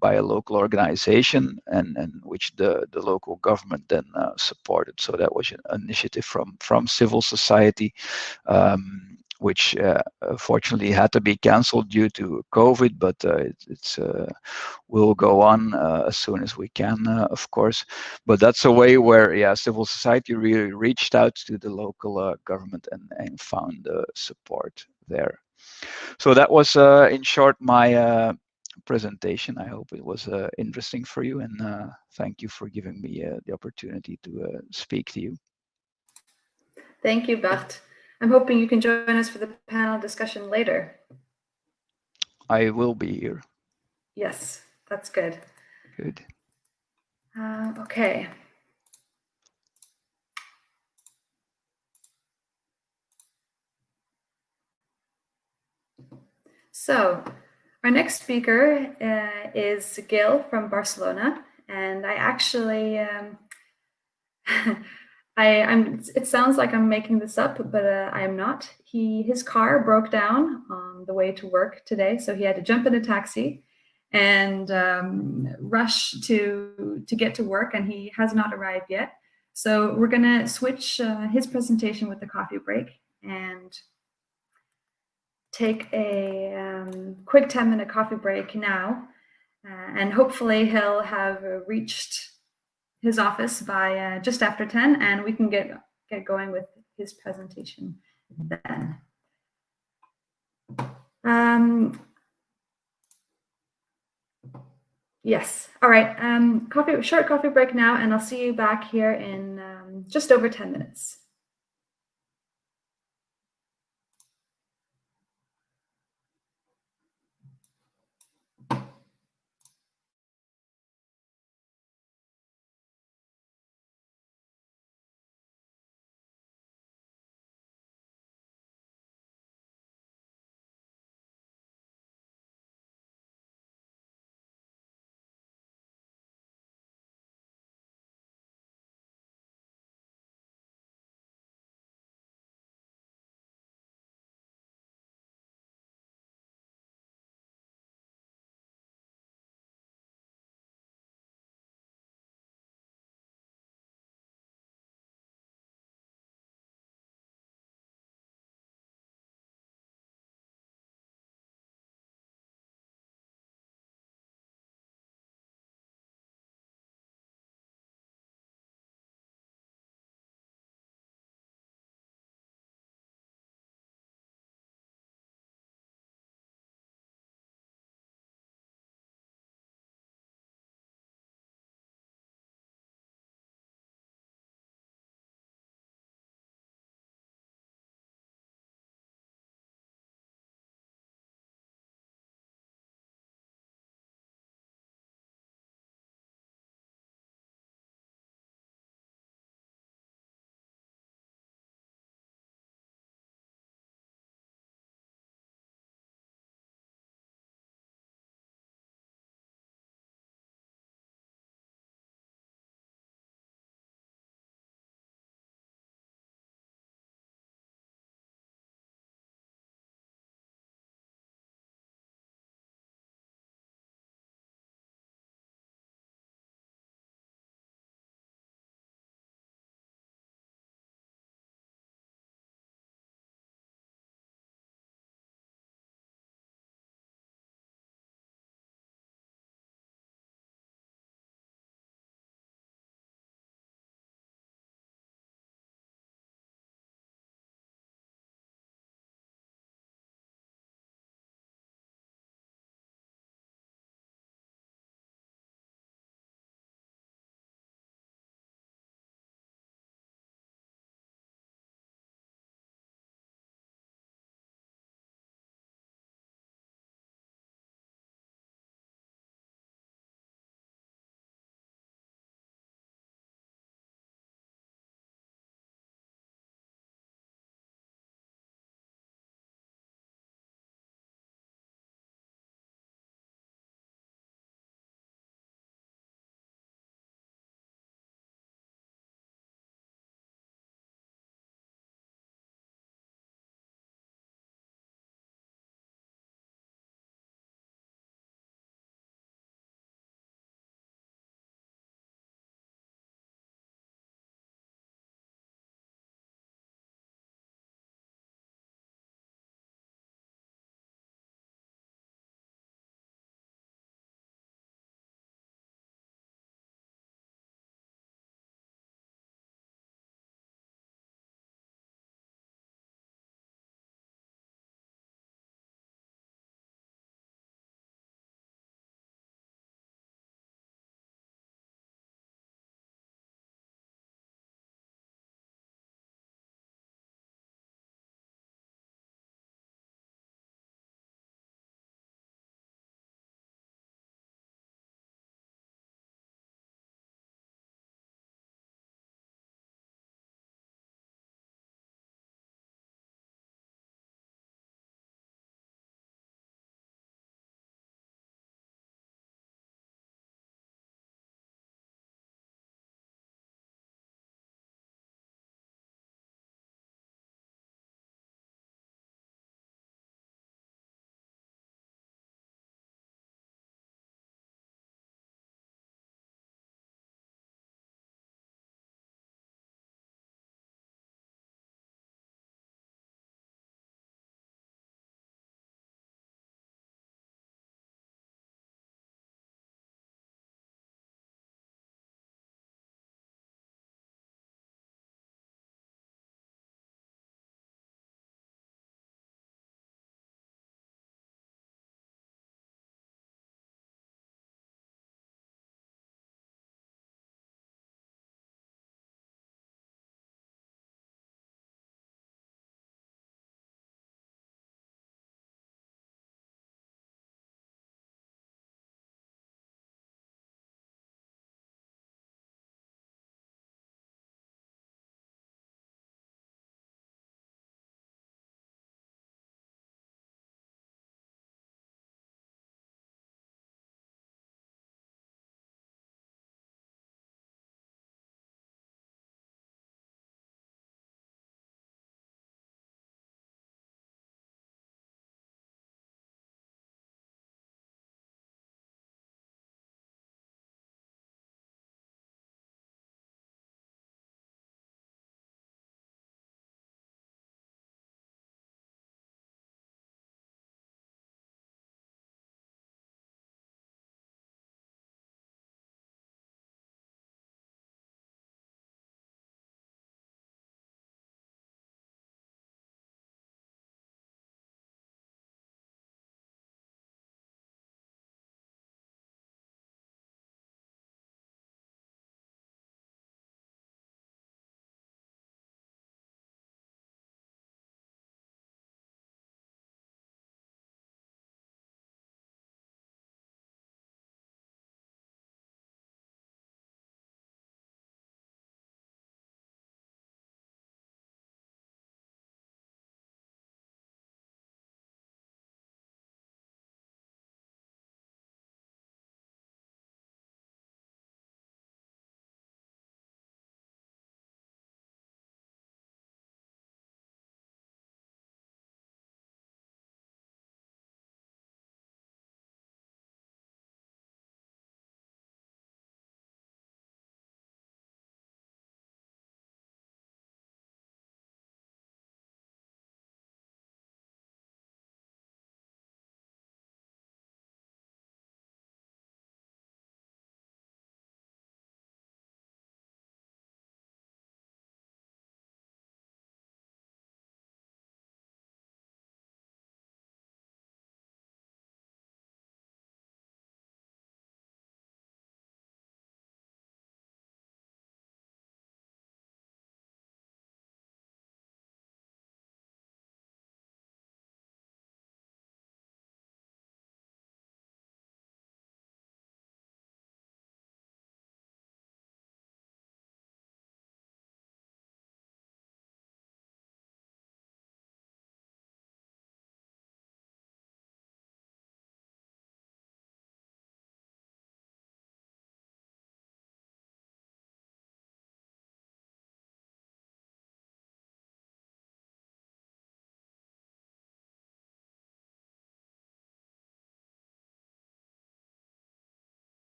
by a local organization, and which the local government then supported. So that was an initiative from civil society, which fortunately had to be cancelled due to COVID, but it's will go on as soon as we can, of course. But that's a way where, yeah, civil society really reached out to the local government and found support there. So that was, in short, my presentation. I hope it was interesting for you, and thank you for giving me the opportunity to speak to you. Thank you, Bart. I'm hoping you can join us for the panel discussion later. I will be here. Yes, that's good. Good. Okay. So, our next speaker is Gil from Barcelona, and I actually, it sounds like I'm making this up, but I am not. His car broke down on the way to work today, so he had to jump in a taxi and rush to get to work, and he has not arrived yet. So we're gonna switch his presentation with the coffee break and take a quick 10-minute coffee break now, and hopefully he'll have reached his office by just after 10, and we can get going with his presentation then. Yes, all right, short coffee break now, and I'll see you back here in just over 10 minutes.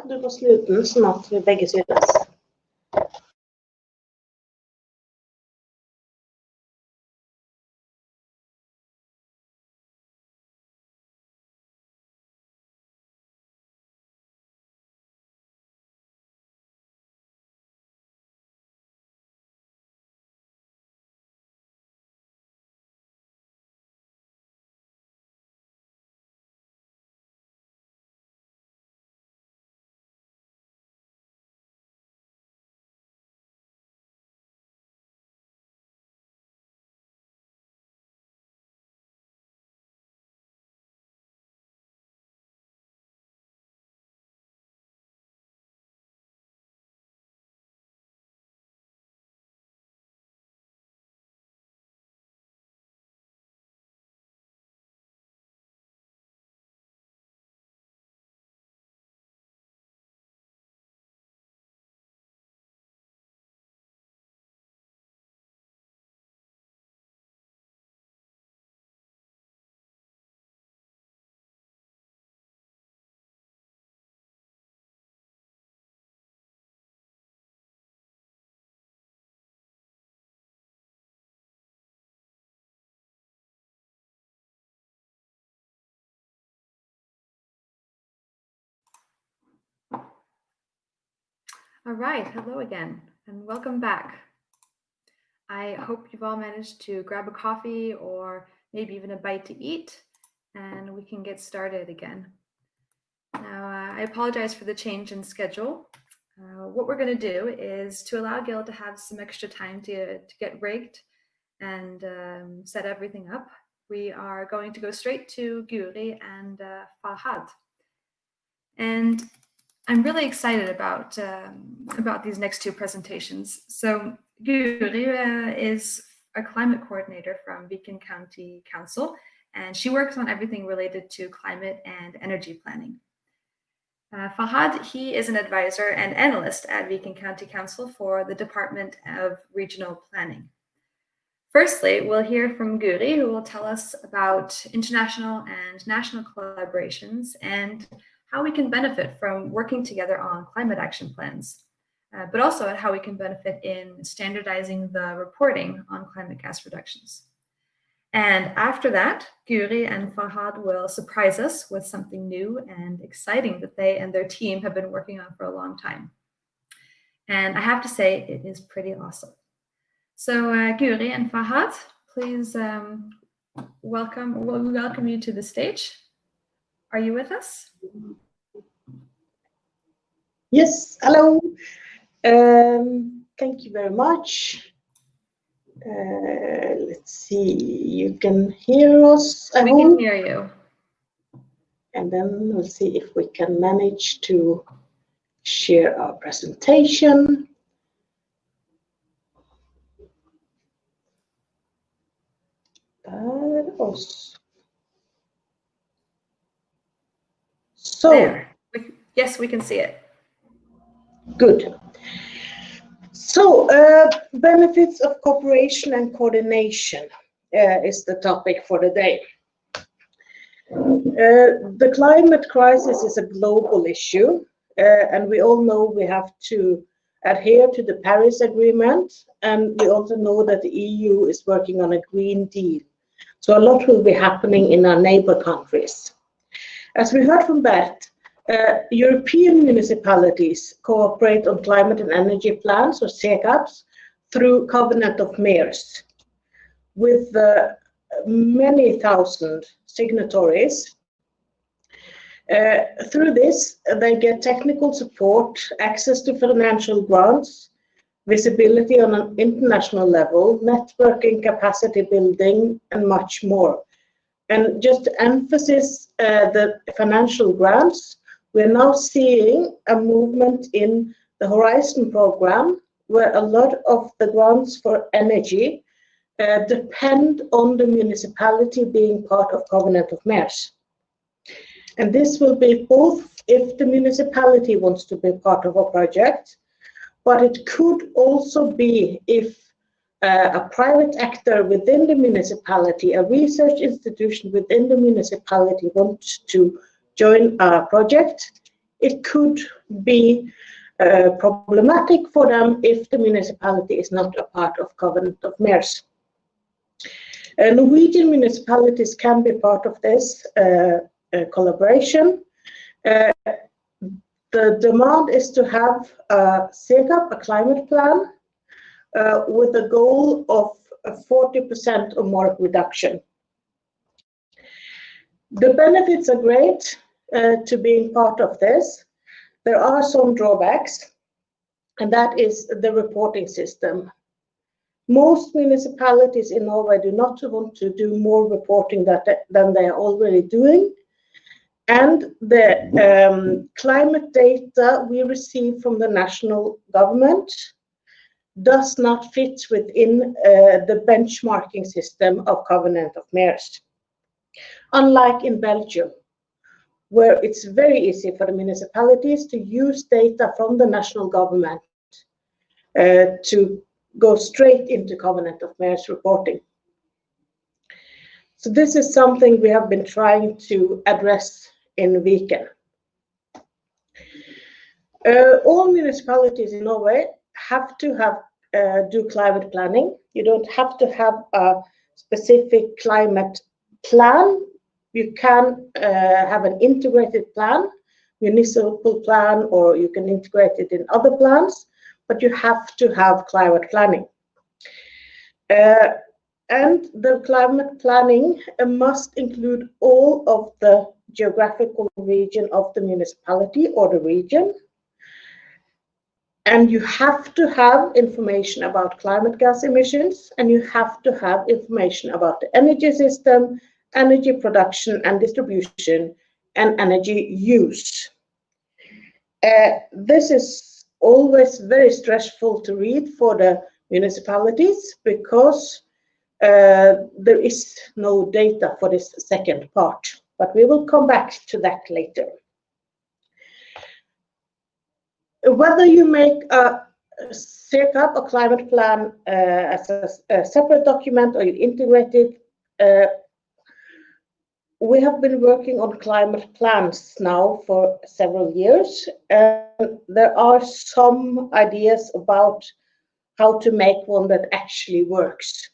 du får snu den sånn at vi begge synes. All right, hello again, and welcome back. I hope you've all managed to grab a coffee or maybe even a bite to eat, and we can get started again. Now, I apologize for the change in schedule. What we're going to do is to allow Gil to have some extra time to get rigged and set everything up. We are going to go straight to Guri and Farhad. And I'm really excited about these next two presentations. So Guri is a climate coordinator from Viken County Council, and she works on everything related to climate and energy planning. Farhad, he is an advisor and analyst at Viken County Council for the Department of Regional Planning. Firstly, we'll hear from Guri, who will tell us about international and national collaborations and how we can benefit from working together on climate action plans, but also how we can benefit in standardizing the reporting on climate gas reductions. And after that, Guri and Farhad will surprise us with something new and exciting that they and their team have been working on for a long time. And I have to say, it is pretty awesome. So Guri and Farhad, please welcome you to the stage. Are you with us? Yes, hello. Thank you very much. Let's see, you can hear us, I hope. We can hear you. And then we'll see if we can manage to share our presentation. So, there. Yes, we can see it. Good. So, benefits of cooperation and coordination is the topic for the day. The climate crisis is a global issue, and we all know we have to adhere to the Paris Agreement, and we also know that the EU is working on a Green Deal. So a lot will be happening in our neighbor countries. As we heard from Bert, European municipalities cooperate on climate and energy plans, or CECAPs, through Covenant of Mayors, with many thousand signatories. Through this, they get technical support, access to financial grants, visibility on an international level, networking, capacity building, and much more. And just to emphasize the financial grants, we're now seeing a movement in the Horizon program, where a lot of the grants for energy depend on the municipality being part of Covenant of Mayors. And this will be both if the municipality wants to be part of a project, but it could also be if a private actor within the municipality, a research institution within the municipality wants to join a project, it could be problematic for them if the municipality is not a part of Covenant of Mayors. Norwegian municipalities can be part of this collaboration. The demand is to have a CEGAP, a climate plan, with a goal of a 40% or more reduction. The benefits are great to being part of this. There are some drawbacks, and that is the reporting system. Most municipalities in Norway do not want to do more reporting than they are already doing. And the climate data we receive from the national government does not fit within the benchmarking system of Covenant of Mayors. Unlike in Belgium, where it's very easy for the municipalities to use data from the national government to go straight into Covenant of Mayors reporting. So this is something we have been trying to address in Viken. All municipalities in Norway have to do climate planning. You don't have to have a specific climate plan. You can have an integrated plan, municipal plan, or you can integrate it in other plans, but you have to have climate planning. And the climate planning must include all of the geographical region of the municipality or the region. And you have to have information about climate gas emissions, and you have to have information about the energy system, energy production and distribution, and energy use. This is always very stressful to read for the municipalities because there is no data for this second part, but we will come back to that later. Whether you make a CEGAP, a climate plan, as a separate document, or you integrate it, we have been working on climate plans now for several years, and there are some ideas about how to make one that actually works.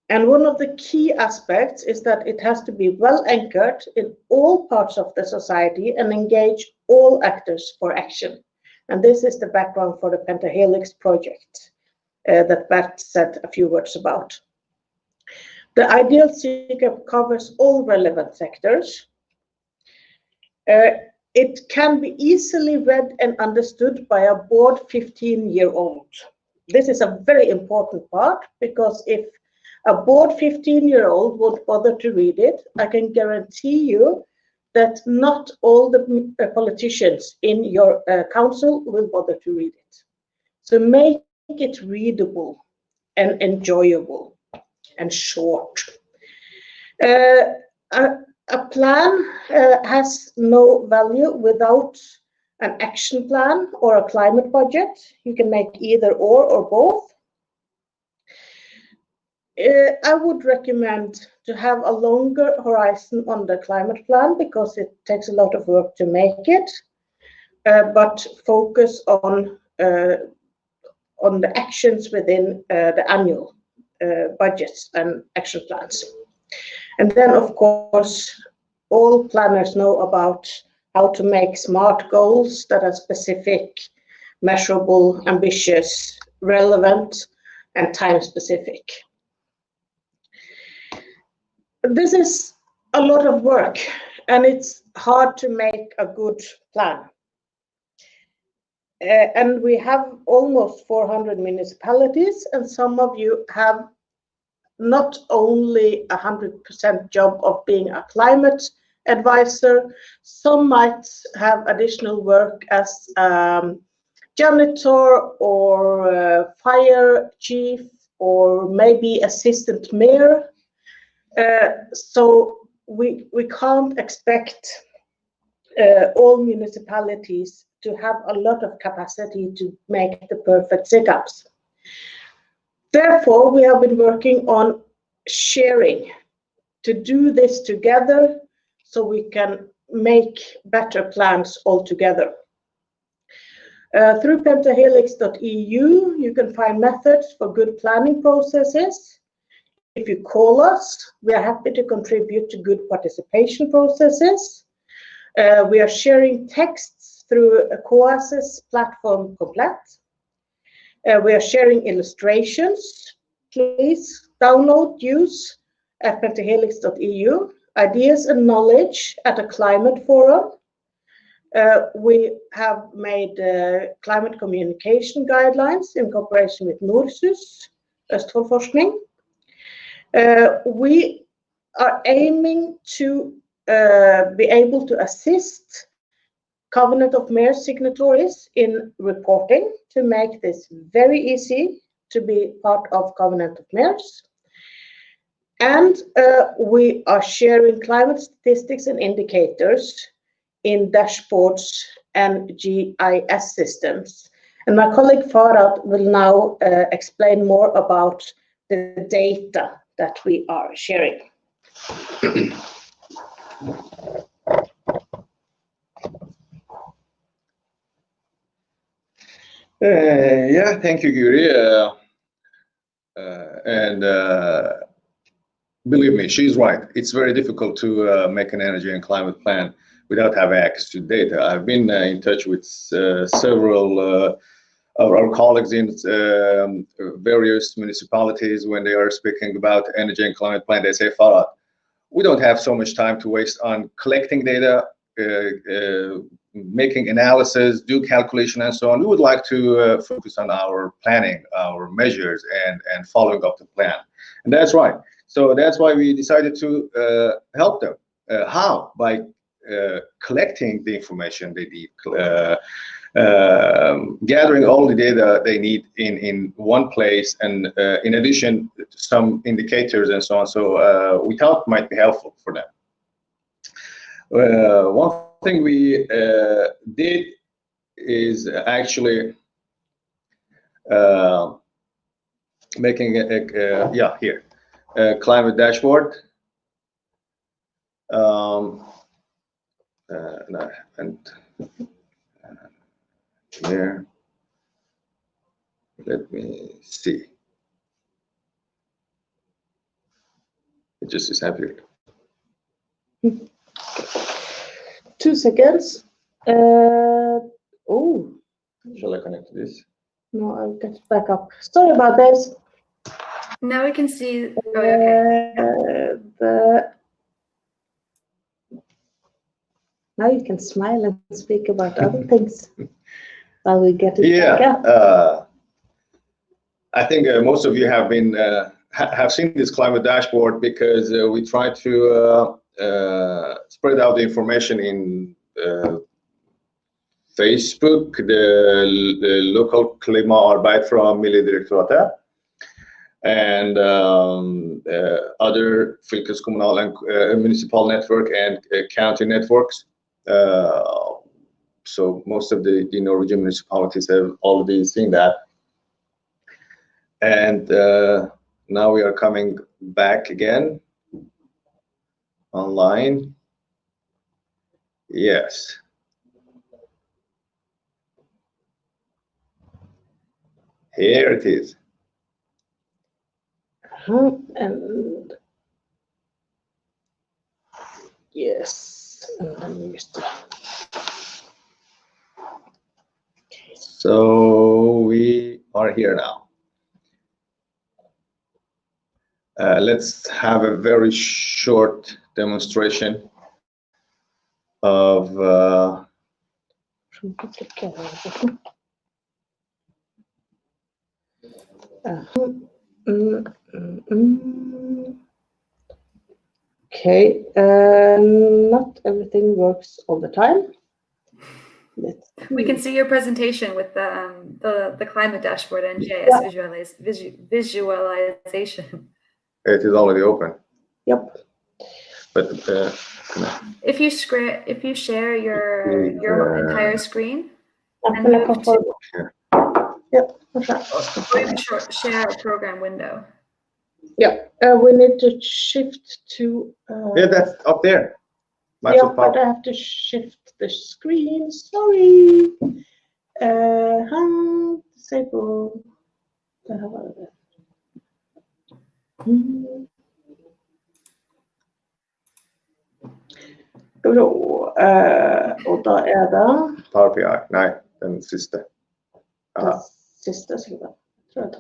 And one of the key aspects is that it has to be well anchored in all parts of the society and engage all actors for action. And this is the background for the Pentahelix project that Bert said a few words about. The ideal CEGAP covers all relevant sectors. It can be easily read and understood by a bored 15-year-old. This is a very important part, because if a bored 15-year-old won't bother to read it, I can guarantee you that not all the politicians in your council will bother to read it. So make it readable and enjoyable and short. A plan has no value without an action plan or a climate budget. You can make either or both. I would recommend to have a longer horizon on the climate plan because it takes a lot of work to make it, but focus on the actions within the annual budgets and action plans. And then, of course, all planners know about how to make SMART goals that are specific, measurable, ambitious, relevant, and time-specific. This is a lot of work, and it's hard to make a good plan. And we have almost 400 municipalities, and some of you have not only 100% job of being a climate advisor, some might have additional work as janitor or fire chief or maybe assistant mayor. So we can't expect all municipalities to have a lot of capacity to make the perfect CEGAPs. Therefore, we have been working on sharing to do this together so we can make better plans altogether. Through pentahelix.eu, you can find methods for good planning processes. If you call us, we are happy to contribute to good participation processes. We are sharing texts through a COASIS platform Komplett. We are sharing illustrations. Please download, use at pentahelix.eu. Ideas and knowledge at a climate forum. We have made climate communication guidelines in cooperation with Norsus, Østfoldforskning. We are aiming to be able to assist Covenant of Mayors signatories in reporting to make this very easy to be part of Covenant of Mayors. And we are sharing climate statistics and indicators in dashboards and GIS systems. And my colleague Farad will now explain more about the data that we are sharing. Yeah, thank you, Guri. Believe me, she's right. It's very difficult to make an energy and climate plan without having access to data. I've been in touch with several of our colleagues in various municipalities. When they are speaking about energy and climate plan, they say, Farad, we don't have so much time to waste on collecting data, making analysis, do calculation, and so on. We would like to focus on our planning, our measures, and following up the plan. And that's right. So that's why we decided to help them. How? By collecting the information they need, gathering all the data they need in one place, and in addition, some indicators and so on. So we thought might be helpful for them. One thing we did is actually making a climate dashboard. And here, let me see. It just disappeared. 2 seconds. Oh. Shall I connect to this? No, I'll get it back up. Sorry about this. Now we can see. Oh, okay. Now you can smile and speak about other things while we get it back up. I think most of you have been have seen this climate dashboard because we try to spread out the information in Facebook, the local klimaarbeid from Miljødirektoratet, and other fylkeskommunal and municipal network and county networks. So most of the Norwegian municipalities have already seen that. And now we are coming back again online. Yes. Here it is. And yes, and then we used to. So we are here now. Let's have a very short demonstration of Okay, not everything works all the time. We can see your presentation with the climate dashboard and GIS visualization. it is already open. Yep. But if you share your entire screen, and yep, share a program window. Yeah, we need to shift to. Yeah, that's up there. Yeah, but I have to shift the screen. Sorry. Disable. Og da det Power BI. Nei, den siste. den siste siden. Tror jeg.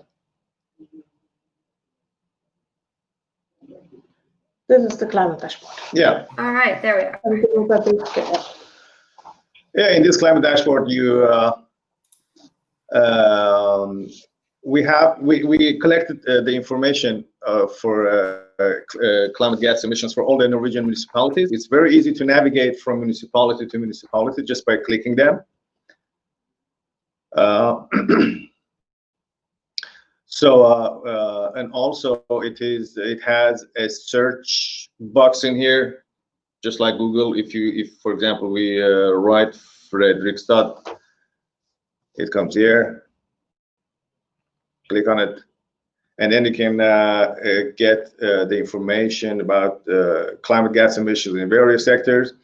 This is the climate dashboard. Yeah. All right, there we are. Yeah, in this climate dashboard, you we collected the information for climate gas emissions for all the Norwegian municipalities. It's very easy to navigate from municipality to municipality just by clicking them. And also it has a search box in here, just like Google. If for example we write Fredrikstad, it comes here. Click on it, and then you can get the information about climate gas emissions in various sectors.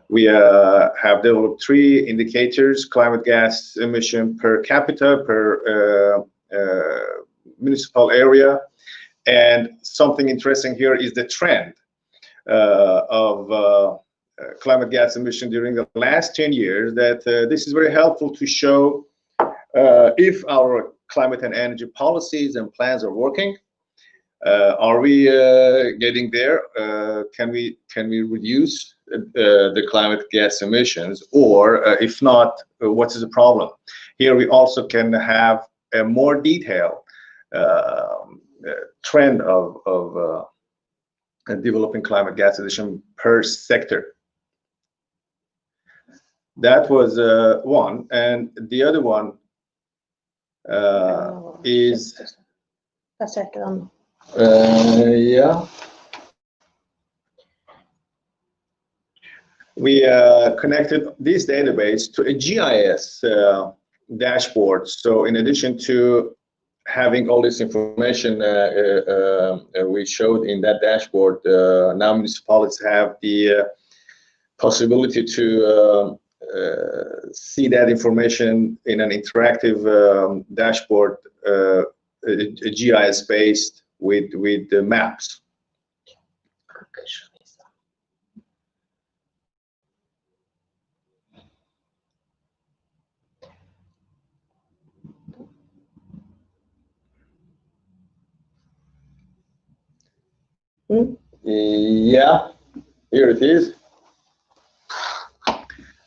We have developed 3 indicators: climate gas emission per capita, per municipal area, and something interesting here is the trend of climate gas emission during the last 10 years. That this is very helpful to show if our climate and energy policies and plans are working. Are we getting there? Can we reduce the climate gas emissions, or if not, what is the problem? Here we also can have a more detailed trend of developing climate gas emission per sector. That was one, and the other one is a second. Yeah. We connected this database to a GIS dashboard. So in addition to having all this information we showed in that dashboard, now municipalities have the possibility to see that information in an interactive dashboard, GIS based with the maps. Yeah, here it is.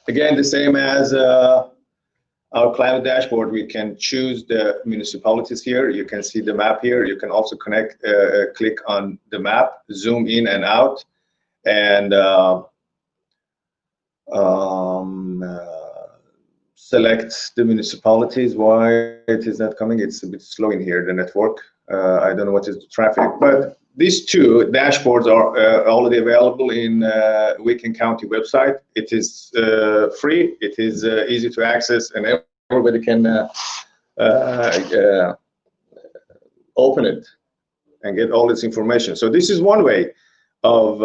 Again, the same as our climate dashboard, we can choose the municipalities here. You can see the map here. You can also click on the map, zoom in and out, and select the municipalities. Why it is not coming? It's a bit slow in here, the network. I don't know what is the traffic, but these 2 dashboards are already available in Wicken County website. It is free, it is easy to access, and everybody can open it and get all this information. So this is one way of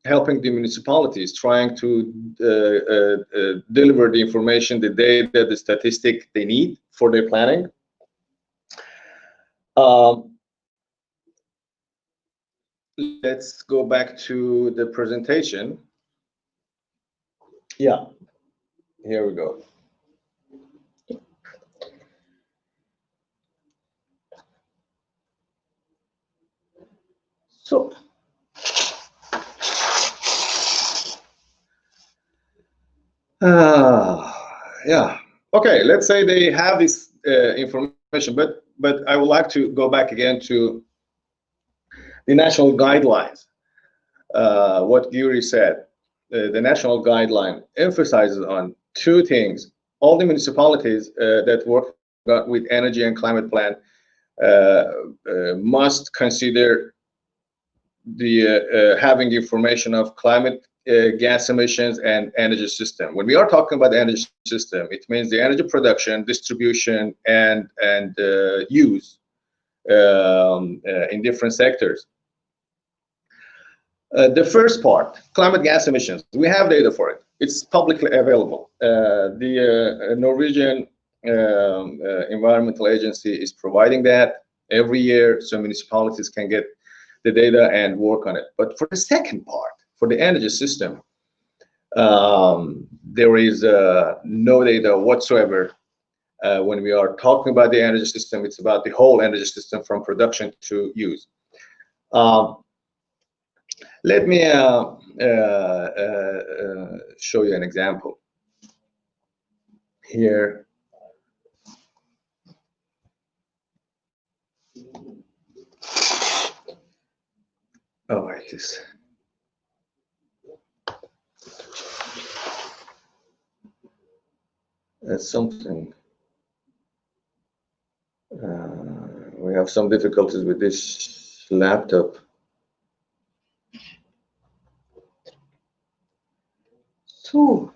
helping the municipalities, trying to deliver the information, the data, the statistic they need for their planning. Let's go back to the presentation. Yeah, here we go. So, yeah, okay, let's say they have this information, but I would like to go back again to the national guidelines. What Guri said, the national guideline emphasizes on 2 things. All the municipalities that work with energy and climate plan must consider the having information of climate gas emissions and energy system. When we are talking about the energy system, it means the energy production, distribution, and use in different sectors. The first part, climate gas emissions, we have data for it. It's publicly available. The Norwegian Environmental Agency is providing that every year, so municipalities can get the data and work on it. But for the second part, for the energy system, there is no data whatsoever. When we are talking about the energy system, it's about the whole energy system from production to use. Let me show you an example here. Oh, I guess. That's something. We have some difficulties with this laptop. So.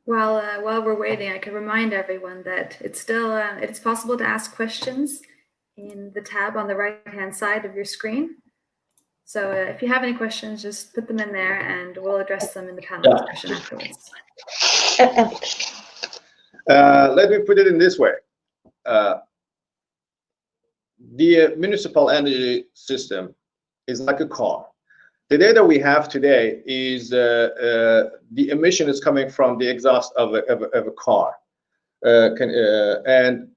While we're waiting, I can remind everyone that it's possible to ask questions in the tab on the right-hand side of your screen. So if you have any questions, just put them in there and we'll address them in the panel discussion afterwards. Let me put it in this way. The municipal energy system is like a car. The data we have today is the emission is coming from the exhaust of a car. And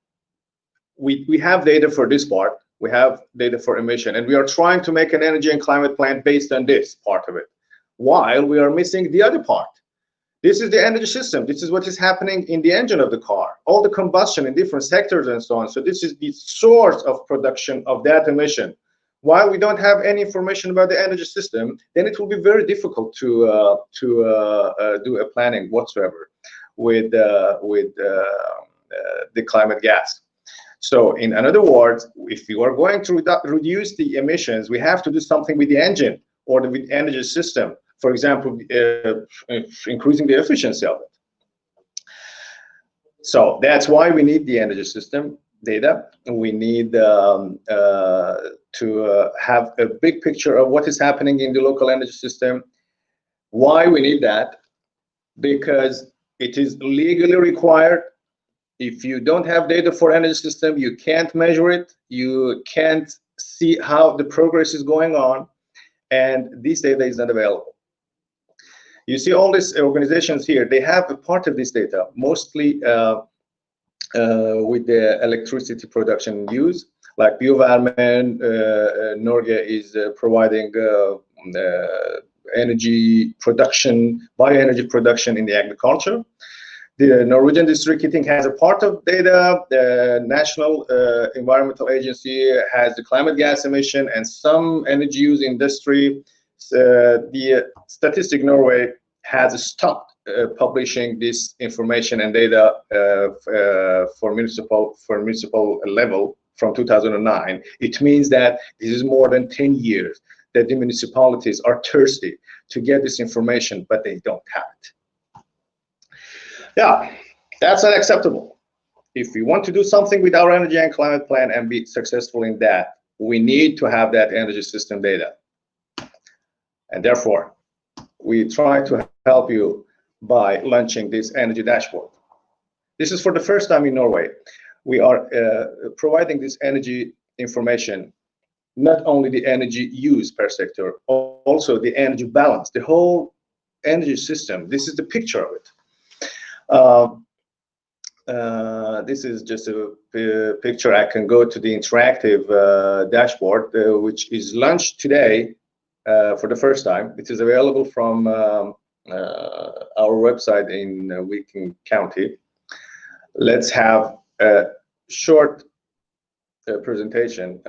we have data for this part. We have data for emission, and we are trying to make an energy and climate plan based on this part of it, while we are missing the other part. This is the energy system. This is what is happening in the engine of the car, all the combustion in different sectors and so on. So this is the source of production of that emission. While we don't have any information about the energy system, then it will be very difficult to do a planning whatsoever with the climate gas. So in other words, if you are going to reduce the emissions, we have to do something with the engine or the energy system. For example, increasing the efficiency of it. So that's why we need the energy system data. We need to have a big picture of what is happening in the local energy system. Why we need that? Because it is legally required. If you don't have data for energy system, you can't measure it. You can't see how the progress is going on, and this data is not available. You see all these organizations here, they have a part of this data, mostly with the electricity production use, like Biovarmen, Norge is providing energy production, bioenergy production in the agriculture. The Norwegian district heating has a part of data. The National Environmental Agency has the climate gas emission and some energy use industry. The Statistic Norway has stopped publishing this information and data for municipal level from 2009. It means that this is more than 10 years that the municipalities are thirsty to get this information, but they don't have it. Yeah, that's unacceptable. If we want to do something with our energy and climate plan and be successful in that, we need to have that energy system data. And therefore, we try to help you by launching this energy dashboard. This is for the first time in Norway. We are providing this energy information, not only the energy use per sector, also the energy balance, the whole energy system. This is the picture of it. This is just a picture. I can go to the interactive dashboard, which is launched today for the first time. It is available from our website in Viken County. Let's have a short presentation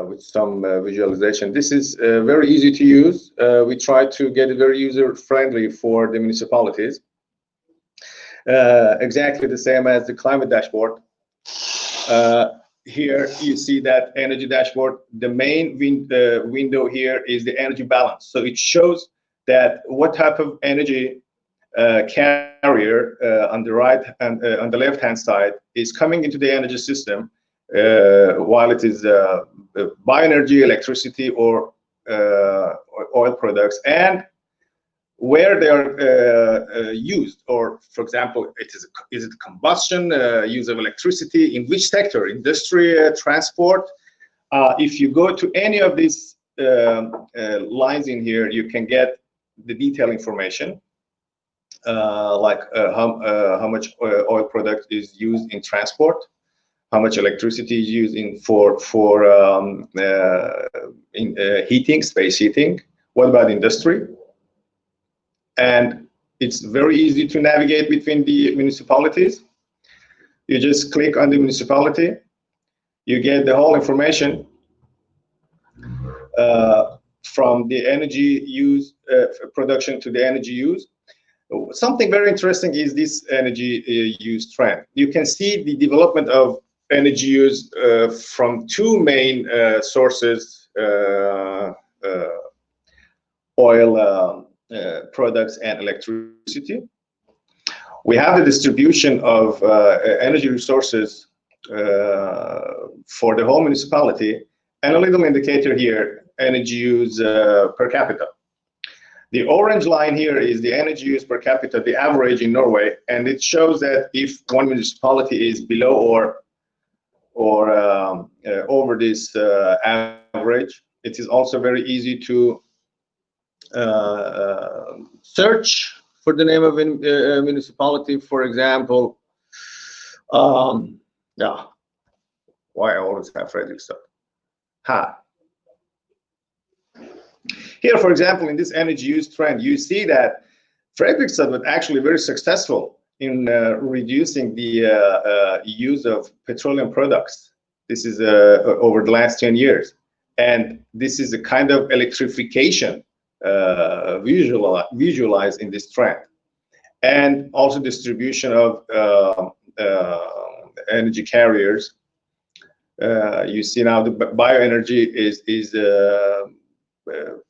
with some visualization. This is very easy to use. We try to get it very user-friendly for the municipalities. Exactly the same as the climate dashboard. Here you see that energy dashboard. The main window here is the energy balance. So it shows that what type of energy carrier on the right and on the left-hand side is coming into the energy system, while it is bioenergy, electricity, or oil products, and where they are used, or for example, is it combustion, use of electricity, in which sector, industry, transport. If you go to any of these lines in here, you can get the detailed information, like how much oil product is used in transport, how much electricity is used for heating, space heating. What about industry? And it's very easy to navigate between the municipalities. You just click on the municipality, you get the whole information from the energy use, production to the energy use. Something very interesting is this energy use trend. You can see the development of energy use from two main sources, oil products and electricity. We have the distribution of energy resources for the whole municipality, and a little indicator here, energy use per capita. The orange line here is the energy use per capita, the average in Norway, and it shows that if one municipality is below or over this average, it is also very easy to search for the name of a municipality. For example, yeah, why I always have Fredrikstad. Here, for example, in this energy use trend, you see that Fredrikstad was actually very successful in reducing the use of petroleum products. This is over the last 10 years. And this is a kind of electrification visualized in this trend. And also distribution of energy carriers. You see now the bioenergy is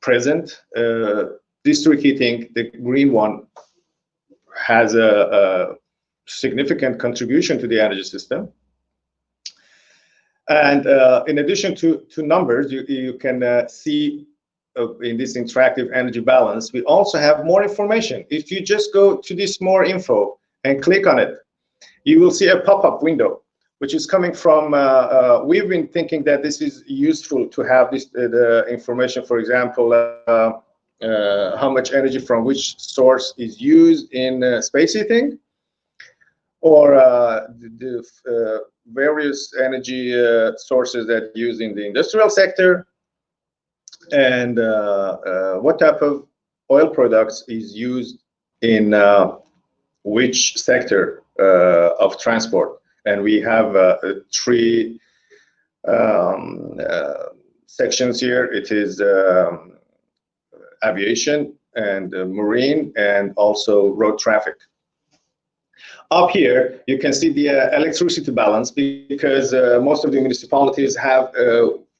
present. District heating, the green one, has a significant contribution to the energy system. And in addition to numbers, you can see in this interactive energy balance, we also have more information. If you just go to this more info and click on it, you will see a pop-up window, which is coming from, we've been thinking that this is useful to have this the information, for example, how much energy from which source is used in space heating, or the various energy sources that use in the industrial sector, and what type of oil products is used in which sector of transport. And we have three sections here. It is aviation and marine, and also road traffic. Up here, you can see the electricity balance, because most of the municipalities have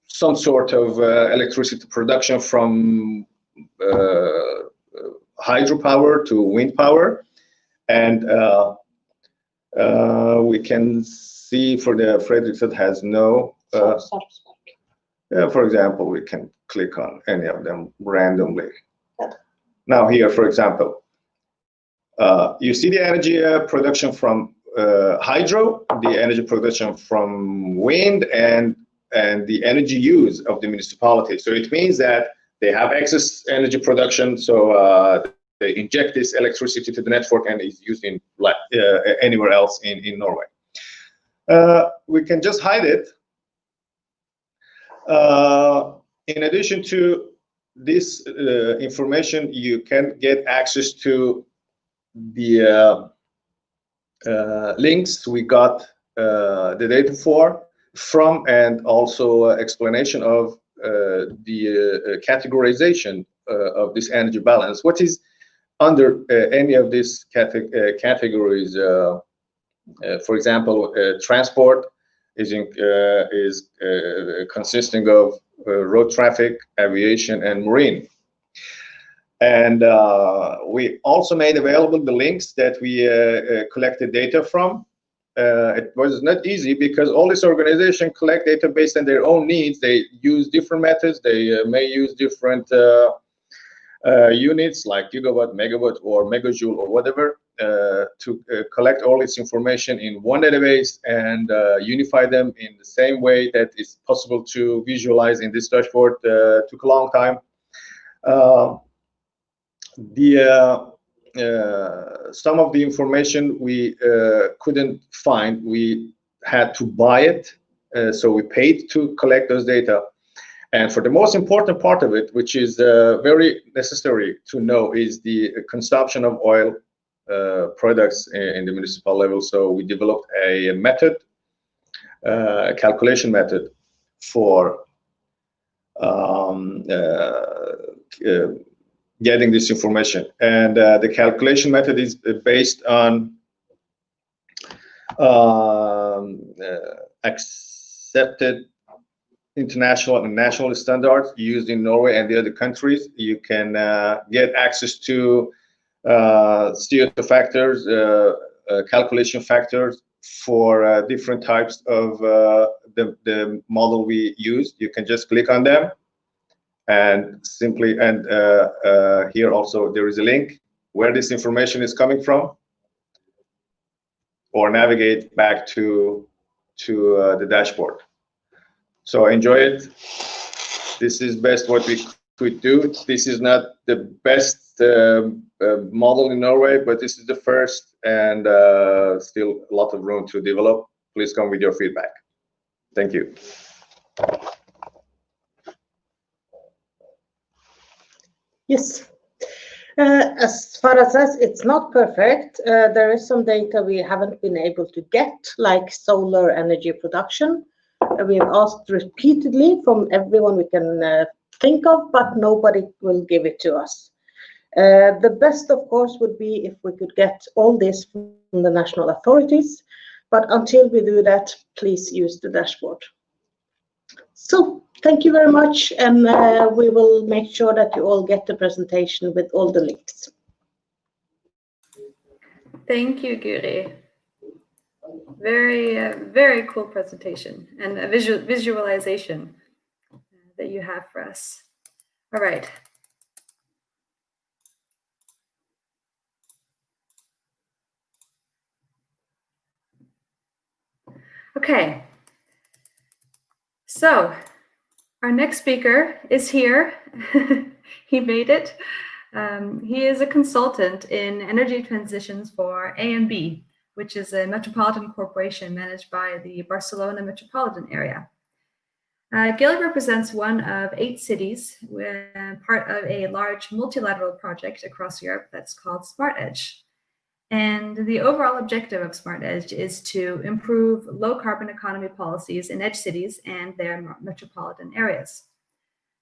some sort of electricity production, from hydropower to wind power. And we can see for the Fredrikstad has no, for example, we can click on any of them randomly. Now here, for example, you see the energy production from hydro, the energy production from wind, and the energy use of the municipality. So it means that they have excess energy production, so they inject this electricity to the network and is used in anywhere else in Norway. We can just hide it. In addition to this information, you can get access to the links we got the data from, and also explanation of the categorization of this energy balance. What is under any of these categories? For example, transport is consisting of road traffic, aviation, and marine. And we also made available the links that we collected data from. It was not easy because all these organizations collect data based on their own needs. They use different methods. They may use different units like gigawatt, megawatt, or megajoule, or whatever, to collect all this information in one database and unify them in the same way that it's possible to visualize in this dashboard. Took a long time. Some of the information we couldn't find. We had to buy it, so we paid to collect those data. And for the most important part of it, which is very necessary to know, is the consumption of oil products in the municipal level. So we developed a method, a calculation method for getting this information. And the calculation method is based on accepted international and national standards used in Norway and the other countries. You can get access to CO2 factors, calculation factors for different types of the model we used. You can just click on them and simply, and here also there is a link where this information is coming from, or navigate back to the dashboard. So enjoy it. This is best what we could do. This is not the best model in Norway, but this is the first, and still a lot of room to develop. Please come with your feedback. Thank you. Yes. As far as us, it's not perfect. There is some data we haven't been able to get, like solar energy production. We've asked repeatedly from everyone we can think of, but nobody will give it to us. The best, of course, would be if we could get all this from the national authorities, but until we do that, please use the dashboard. So thank you very much, and we will make sure that you all get the presentation with all the links. Thank you, Guri. Very, very cool presentation and a visualization that you have for us. All right. Okay. So our next speaker is here. He made it. He is a consultant in energy transitions for Embed, which is a metropolitan corporation managed by the Barcelona metropolitan area. Gil represents one of 8 cities, part of a large multilateral project across Europe that's called Smart Edge. And the overall objective of Smart Edge is to improve low carbon economy policies in edge cities and their metropolitan areas.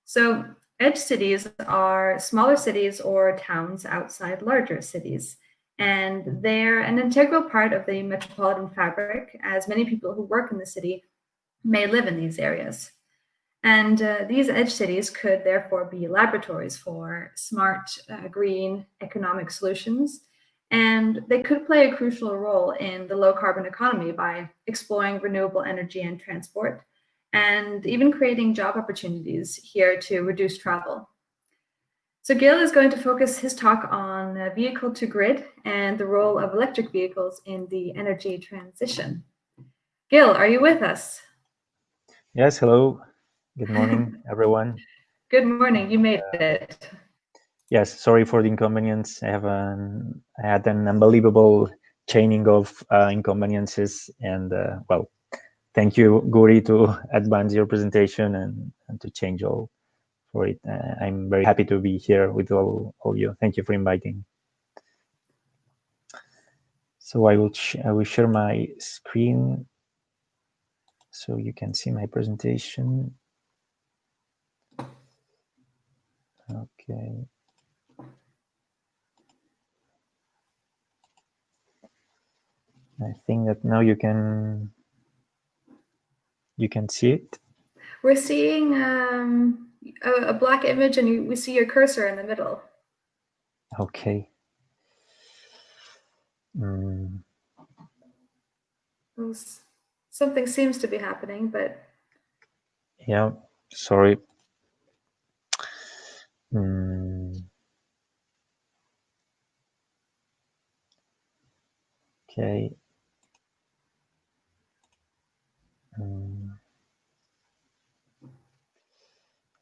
So edge cities are smaller cities or towns outside larger cities, and they're an integral part of the metropolitan fabric, as many people who work in the city may live in these areas. And these edge cities could therefore be laboratories for smart, green economic solutions, and they could play a crucial role in the low carbon economy by exploring renewable energy and transport, and even creating job opportunities here to reduce travel. So Gil is going to focus his talk on vehicle to grid and the role of electric vehicles in the energy transition. Gil, are you with us? Yes, hello. Good morning, everyone. Good morning, you made it. Yes, sorry for the inconvenience. I had an unbelievable chaining of inconveniences, and well, thank you, Guri, to advance your presentation and to change all for it. I'm very happy to be here with all you. Thank you for inviting. So I will share my screen so you can see my presentation. Okay. I think that now you can see it. We're seeing a black image, and we see your cursor in the middle. Okay. Well, something seems to be happening, but Yeah, sorry. Okay.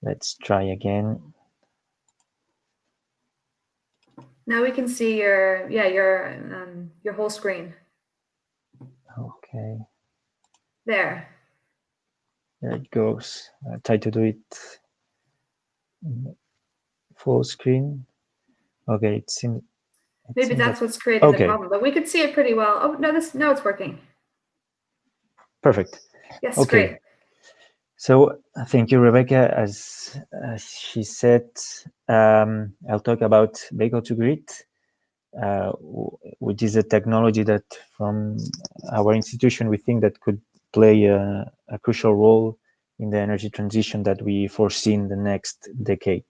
Let's try again. now we can see your whole screen. Okay. There. There it goes. I try to do it full screen. Okay, it seems. Maybe that's what's creating okay. the problem, but we could see it pretty well. Oh no, now it's working. Perfect. Yes, Okay. great. So thank you, Rebecca. As she said, I'll talk about Vehicle to Grid, which is a technology that from our institution we think that could play a crucial role in the energy transition that we foresee in the next decade.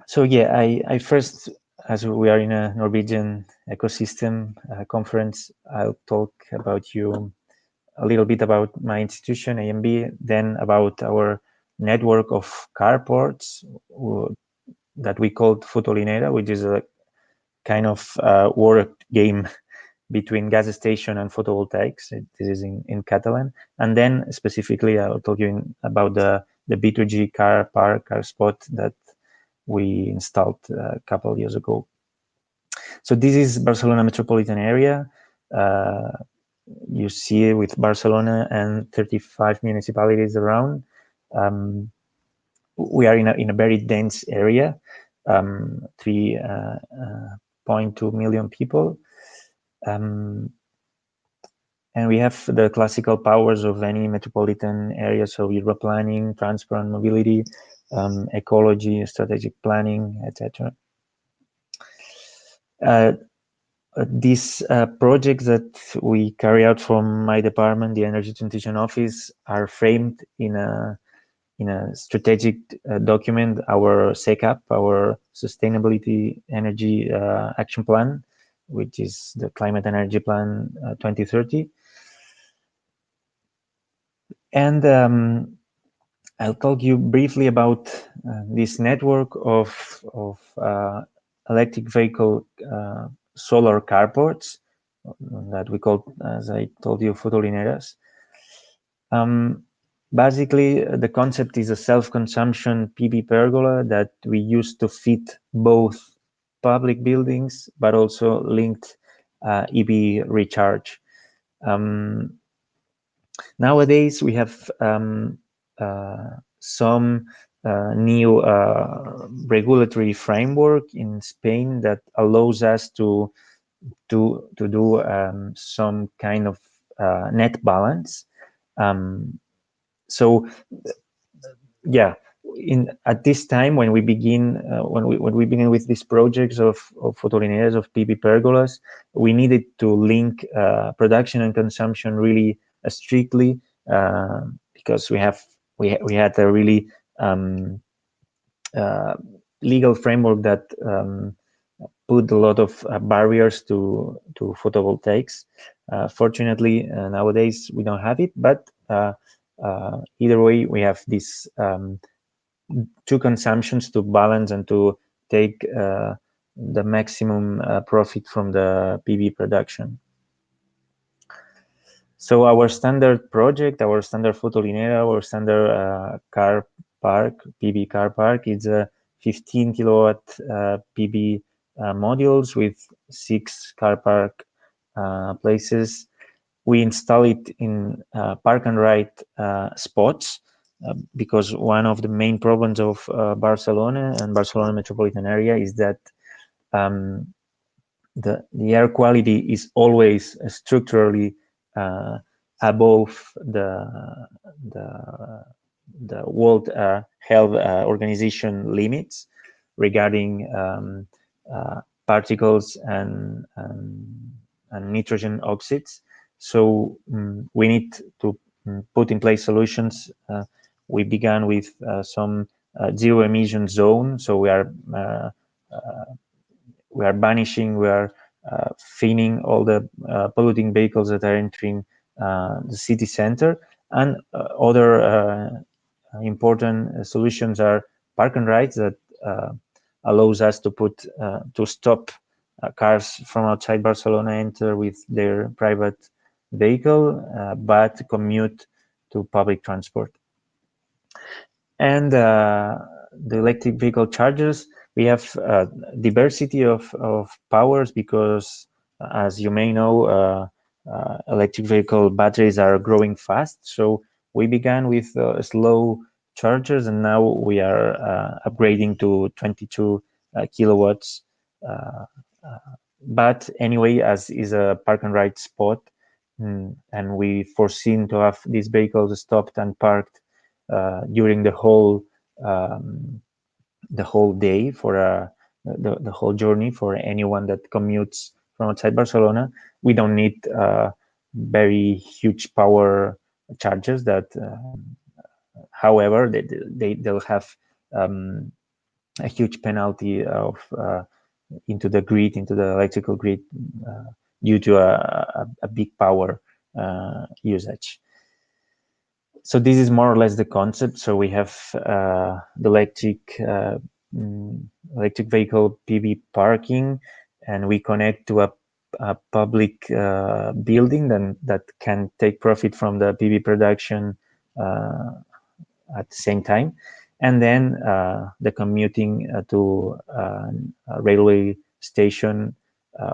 So yeah, I first, as we are in a Norwegian ecosystem conference, I'll talk about you a little bit about my institution, Embed, then about our network of carports that we called Fotolinera, which is a kind of word game between gas station and photovoltaics. This is in Catalan. And then specifically, I'll talk you about the B2G car spot that we installed a couple of years ago. So this is Barcelona metropolitan area. You see with Barcelona and 35 municipalities around. We are in a very dense area, 3.2 million people. And we have the classical powers of any metropolitan area, so urban planning, transport and mobility, ecology, strategic planning, etc. These projects that we carry out from my department, the Energy Transition Office, are framed in a strategic document, our SECAP, our Sustainability Energy Action Plan, which is the Climate Energy Plan 2030. And I'll talk you briefly about this network of electric vehicle solar carports that we call, as I told you, Fotolineras. Basically, the concept is a self-consumption PV pergola that we use to fit both public buildings, but also linked EV recharge. Nowadays, we have some new regulatory framework in Spain that allows us to do some kind of net balance. So yeah, at this time when we begin when we begin with these projects of Fotolineras, of PV pergolas, we needed to link production and consumption really strictly because we had a really legal framework that put a lot of barriers to photovoltaics. Fortunately, nowadays we don't have it, but either way, we have these two consumptions to balance and to take the maximum profit from the PV production. So our standard project, our standard Fotolinera, our standard car park, PV car park, is a 15 kilowatt PV modules with 6 car park places. We install it in park and ride spots because one of the main problems of Barcelona and Barcelona metropolitan area is that the air quality is always structurally above the World Health Organization limits regarding particles and nitrogen oxides. So we need to put in place solutions. We began with some zero emission zone. So we are banishing, we are thinning all the polluting vehicles that are entering the city center. And other important solutions are park and rides that allows us to stop cars from outside Barcelona enter with their private vehicle, but commute to public transport. And the electric vehicle chargers, we have diversity of powers, because as you may know, electric vehicle batteries are growing fast. So we began with slow chargers, and now we are upgrading to 22 kilowatts. But anyway, as is a park and ride spot, and we foreseen to have these vehicles stopped and parked during the whole day for the whole journey for anyone that commutes from outside Barcelona. We don't need very huge power chargers that, however, they'll have a huge penalty of into the grid, into the electrical grid, due to a big power usage. So this is more or less the concept. So we have the electric vehicle PV parking, and we connect to a public building that can take profit from the PV production at the same time. And then the commuting to a railway station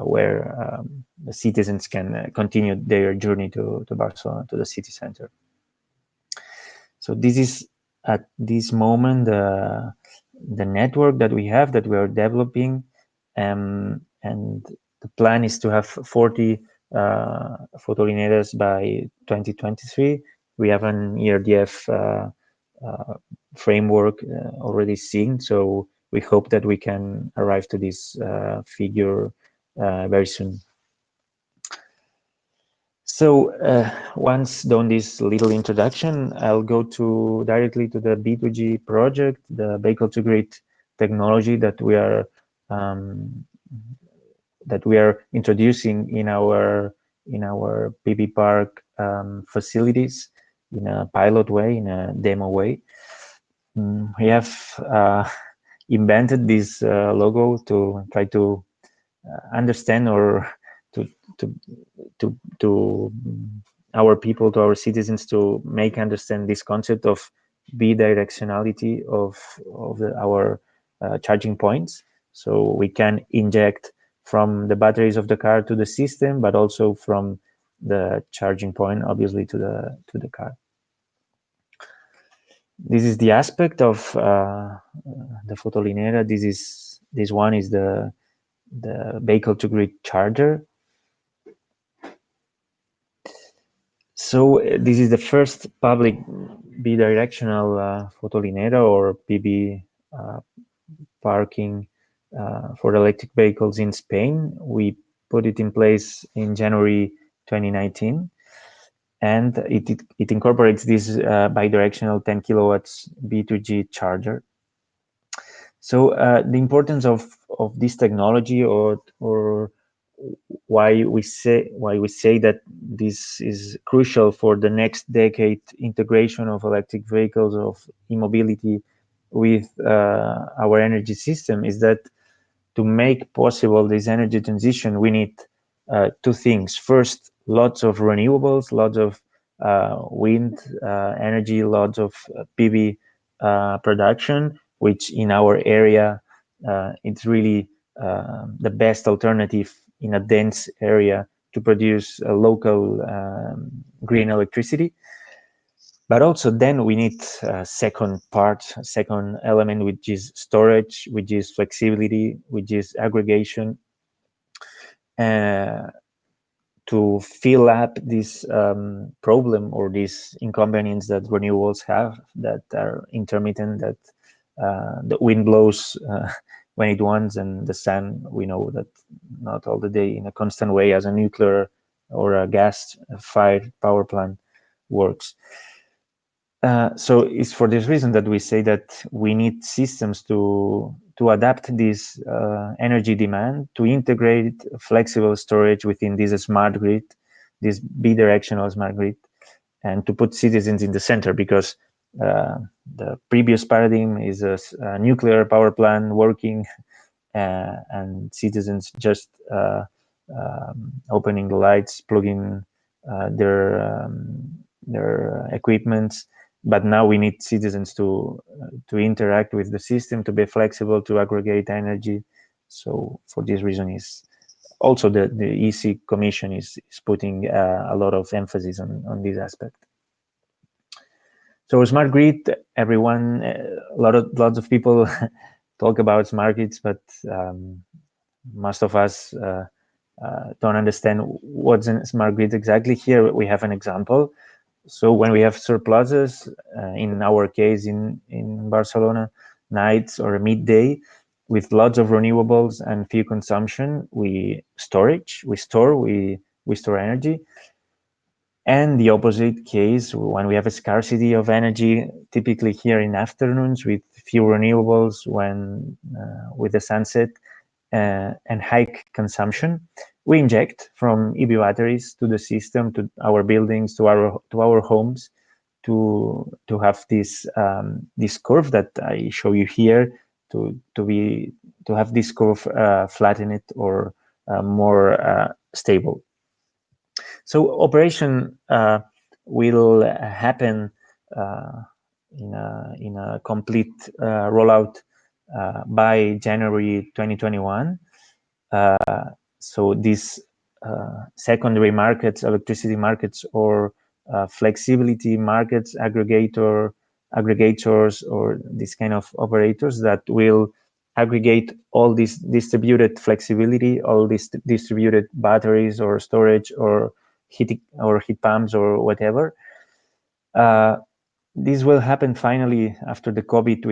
where the citizens can continue their journey to Barcelona, to the city center. So this is at this moment the network that we have, that we are developing, and the plan is to have 40 fotolineras by 2023. We have an ERDF framework already seen, so we hope that we can arrive to this figure very soon. So once done this little introduction, I'll go directly to the B2G project, the vehicle to grid technology that we are introducing in our PV park facilities in a pilot way, in a demo way. We have invented this logo to try to understand, or to our people, to our citizens, to make understand this concept of bidirectionality of our charging points. So we can inject from the batteries of the car to the system, but also from the charging point, obviously, to the car. This is the aspect of the fotolinera. This one is the vehicle to grid charger. So this is the first public bidirectional fotolinera, or PV parking for electric vehicles in Spain. We put it in place in January 2019, and it incorporates this bidirectional 10 kilowatts B2G charger. So the importance of this technology, or why we say that this is crucial for the next decade integration of electric vehicles, of e-mobility with our energy system, is that to make possible this energy transition, we need two things. First, lots of renewables, lots of wind energy, lots of PV production, which in our area, it's really the best alternative in a dense area to produce a local green electricity. But also then we need a second element, which is storage, which is flexibility, which is aggregation, to fill up this problem, or this inconvenience that renewables have, that are intermittent, that the wind blows when it wants, and the sun, we know that not all the day in a constant way as a nuclear or a gas-fired power plant works. So it's for this reason that we say that we need systems to adapt this energy demand, to integrate flexible storage within this smart grid, this bidirectional smart grid, and to put citizens in the center, because the previous paradigm is a nuclear power plant working and citizens just opening the lights, plugging their equipments. But now we need citizens to interact with the system, to be flexible, to aggregate energy. So for this reason, is also the EC Commission is putting a lot of emphasis on this aspect. So smart grid, everyone, lots of people talk about smart grids, but most of us don't understand what's a smart grid exactly. Here we have an example. So when we have surpluses, in our case in Barcelona, nights or midday, with lots of renewables and few consumption, we store energy. And the opposite case, when we have a scarcity of energy, typically here in afternoons with few renewables, when with the sunset and high consumption, we inject from EV batteries to the system, to our buildings, to our homes, to have this this curve that I show you here, to have this curve flattened or more stable. So operation will happen in a complete rollout by January 2021. So these secondary markets, electricity markets, or flexibility markets, aggregators, or this kind of operators that will aggregate all this distributed flexibility, all these distributed batteries or storage or heat pumps or whatever. This will happen finally after the COVID.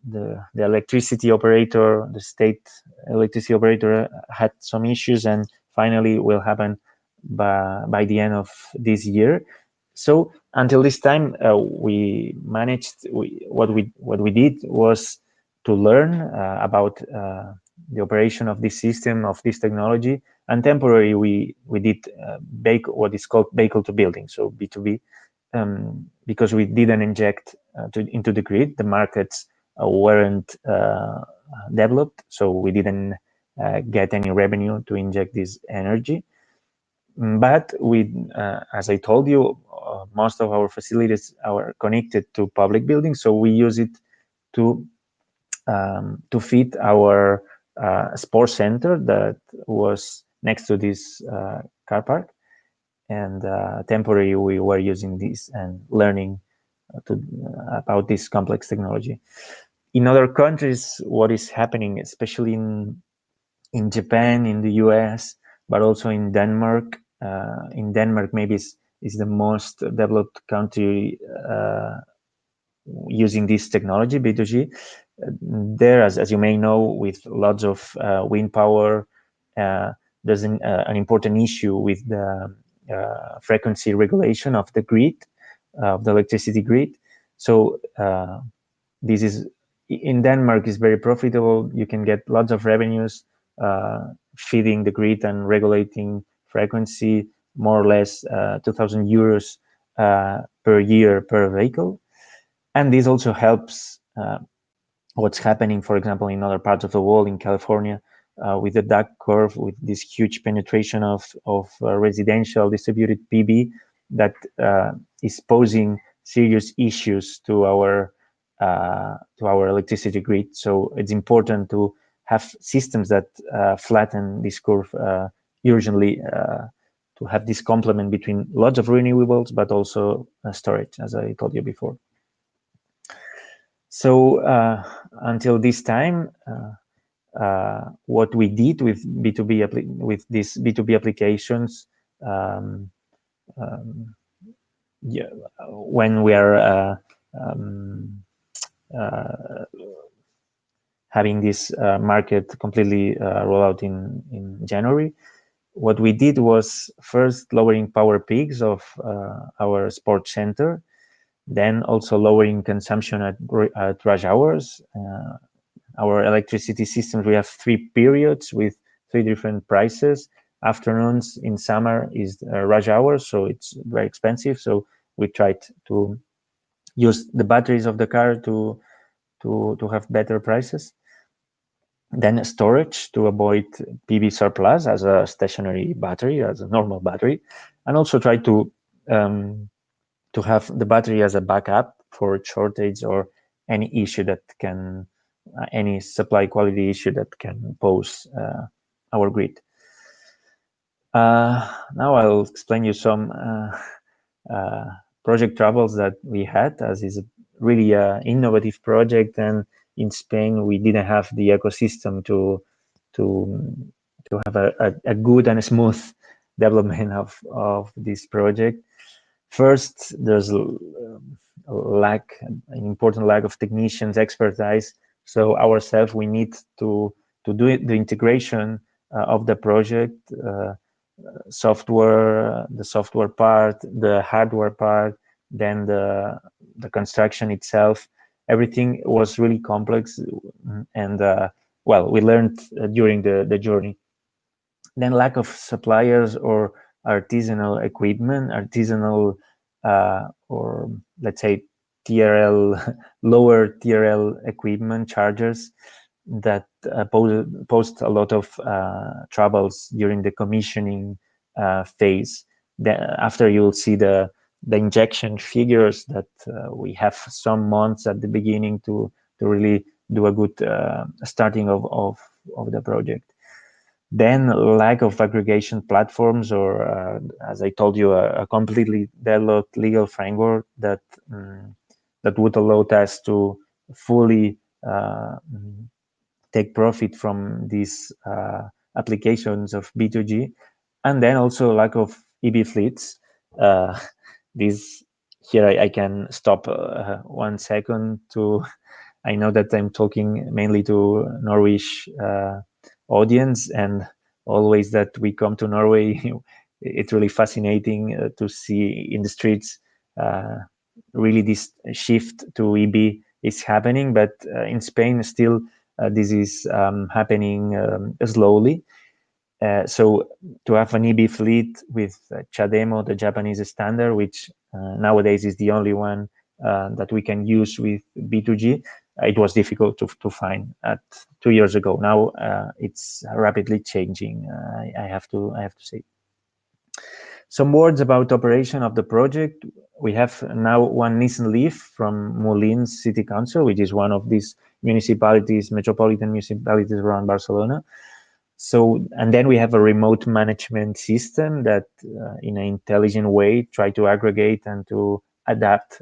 The electricity operator, the state electricity operator, had some issues, and finally will happen by the end of this year. So until this time, we managed. What we did was to learn about the operation of this system, of this technology, and temporarily we did what is called vehicle to building, so B2B, because we didn't inject into the grid. The markets weren't developed, so we didn't get any revenue to inject this energy. But as I told you, most of our facilities are connected to public buildings, so we use it to feed our sports center that was next to this car park. And temporarily we were using this and learning about this complex technology. In other countries, what is happening, especially in Japan, in the US, but also in Denmark. In Denmark, maybe is the most developed country using this technology, B2G. There, as you may know, with lots of wind power, there's an important issue with the frequency regulation of the grid, of the electricity grid. So this is, in Denmark, is very profitable. You can get lots of revenues feeding the grid and regulating frequency, more or less 2,000 euros per year per vehicle. And this also helps what's happening, for example, in other parts of the world, in California, with the duck curve, with this huge penetration of residential distributed PV that is posing serious issues to our electricity grid. So it's important to have systems that flatten this curve urgently, to have this complement between lots of renewables, but also storage, as I told you before. So until this time, what we did with these B2B applications, yeah, when we are having this market completely roll out in January, what we did was first lowering power peaks of our sports center. Then also lowering consumption at rush hours. Our electricity systems, we have 3 periods with 3 different prices. Afternoons in summer is rush hours, so it's very expensive. So we tried to use the batteries of the car to have better prices. Then storage to avoid PV surplus as a stationary battery, as a normal battery, and also try to have the battery as a backup for shortage or any issue that can, any supply quality issue that can pose our grid. Now I'll explain you some project troubles that we had, as is really an innovative project, and in Spain we didn't have the ecosystem to have a good and smooth development of this project. First, there's an important lack of technicians, expertise. So ourselves, we need to do the integration of the project, software, the software part, the hardware part, then the construction itself. Everything was really complex, and well, we learned during the journey. Then lack of suppliers or artisanal equipment, or let's say TRL, lower TRL equipment chargers that posed a lot of troubles during the commissioning phase. After you'll see the injection figures that we have some months at the beginning to really do a good starting of the project. Then lack of aggregation platforms, or as I told you, a completely developed legal framework that would allow us to fully take profit from these applications of B2G. And then also lack of EV fleets. This here I can stop 1 second to. I know that I'm talking mainly to Norwegian audience, and always that we come to Norway, it's really fascinating to see in the streets really this shift to EV is happening, but in Spain still this is happening slowly. So to have an EV fleet with CHAdeMO, the Japanese standard, which nowadays is the only one that we can use with B2G, it was difficult to find at 2 years ago. Now it's rapidly changing. I have to say. Some words about operation of the project. We have now 1 Nissan Leaf from Molins City Council, which is one of these municipalities, metropolitan municipalities around Barcelona. So, and then we have a remote management system that in an intelligent way try to aggregate and to adapt,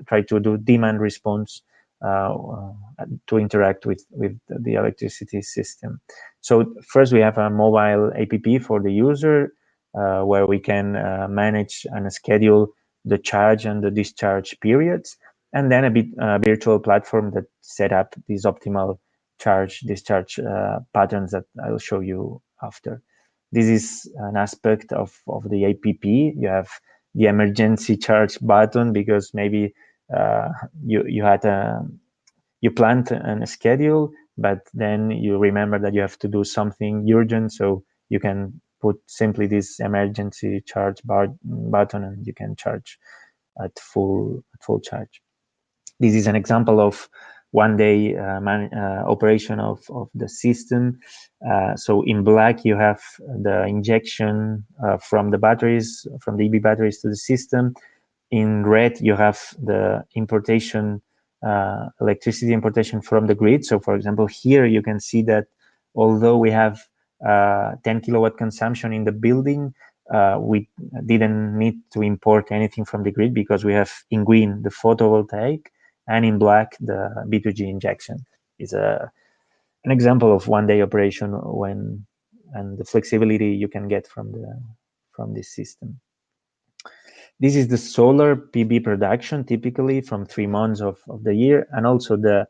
try to do demand response to interact with the electricity system. So first we have a mobile app for the user where we can manage and schedule the charge and the discharge periods, and then a virtual platform that set up these optimal charge discharge patterns that I'll show you after. This is an aspect of the app. You have the emergency charge button because maybe you planned a schedule, but then you remember that you have to do something urgent, so you can put simply this emergency charge button and you can charge at full charge. This is an example of 1 day operation of the system. So in black you have the injection from the batteries, from the EV batteries to the system. In red you have the importation, electricity importation from the grid. So for example, here you can see that although we have 10 kilowatt consumption in the building, we didn't need to import anything from the grid because we have in green the photovoltaic, and in black the B2G injection. Is an example of 1 day operation and the flexibility you can get from this system. This is the solar PV production, typically from 3 months of the year, and also the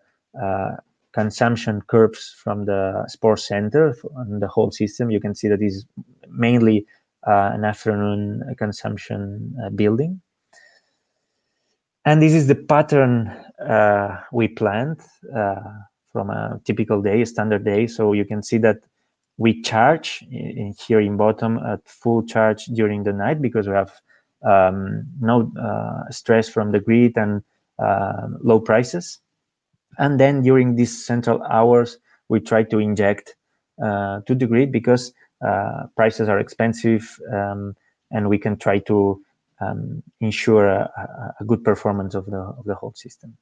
consumption curves from the sports center and the whole system. You can see that this is mainly an afternoon consumption building. And this is the pattern we planned from a typical day, a standard day. So you can see that we charge here in bottom at full charge during the night because we have no stress from the grid and low prices. And then during these central hours, we try to inject to the grid because prices are expensive, and we can try to ensure a good performance of the whole system.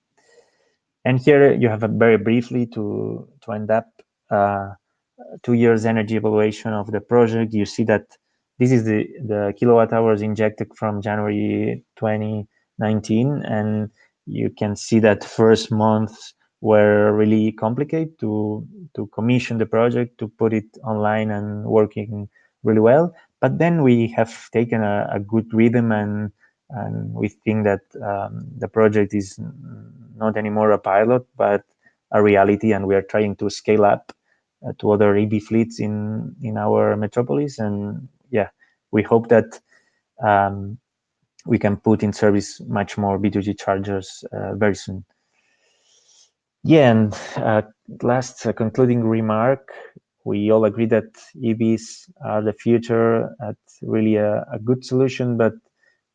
And here you have very briefly to end up 2 years energy evaluation of the project. You see that this is the kilowatt hours injected from January 2019, and you can see that first months were really complicated to commission the project, to put it online and working really well. But then we have taken a good rhythm, and we think that the project is not anymore a pilot, but a reality, and we are trying to scale up to other EV fleets in our metropolis. And yeah, we hope that we can put in service much more B2G chargers very soon. Yeah, and last concluding remark, we all agree that EVs are the future, really a good solution, but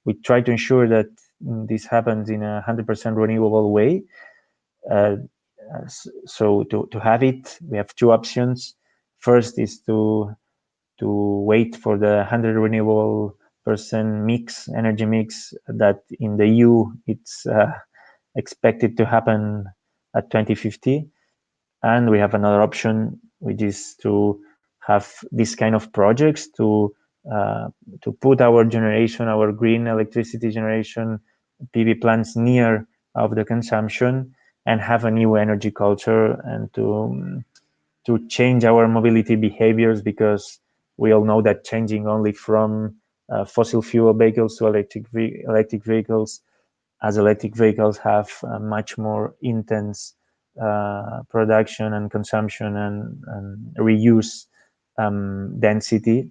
we try to ensure that this happens in a 100% renewable way. So to have it, we have two options. First is to wait for the 100 renewable percent mix, energy mix, that in the EU it's expected to happen at 2050. And we have another option, which is to have this kind of projects to put our generation, our green electricity generation, PV plants near of the consumption, and have a new energy culture, and to change our mobility behaviors, because we all know that changing only from fossil fuel vehicles to electric vehicles, as electric vehicles have a much more intense production and consumption and reuse density,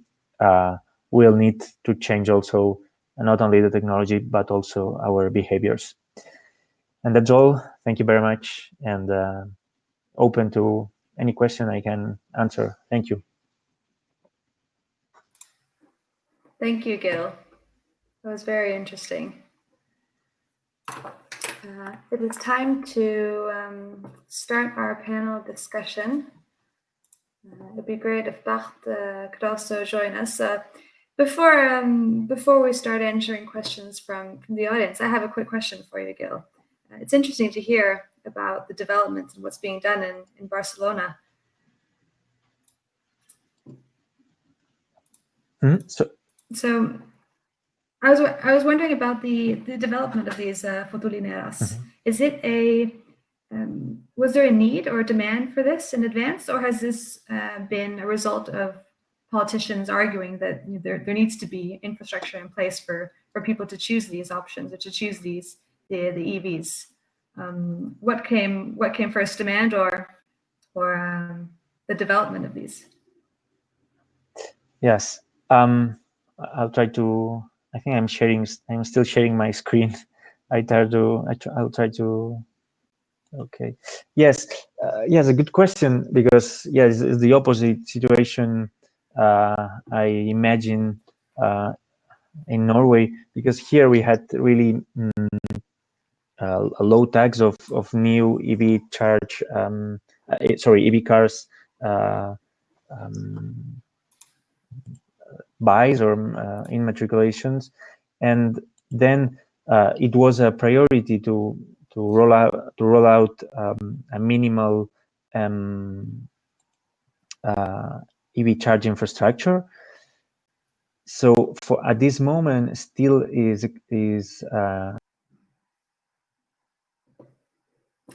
we'll need to change also not only the technology but also our behaviors. And that's all. Thank you very much, and open to any question I can answer. Thank you. Thank you, Gil. That was very interesting. It is time to start our panel discussion. It'd be great if Bart could also join us. Before we start answering questions from the audience, I have a quick question for you, Gil. It's interesting to hear about the developments and what's being done in Barcelona. So I was wondering about the development of these fotolineras. Is it was there a need or a demand for this in advance, or has this been a result of politicians arguing that there needs to be infrastructure in place for people to choose these options or to choose the EVs? What came first, demand or the development of these? Yes, I'll try to. I think I'm still sharing my screen. I'll try to. Okay. Yes. Yes, a good question, because yes, it's the opposite situation I imagine in Norway, because here we had really a low tax of new EV charge. EV cars buys or immatriculations, and then it was a priority to roll out a minimal EV charge infrastructure. So at this moment, still is.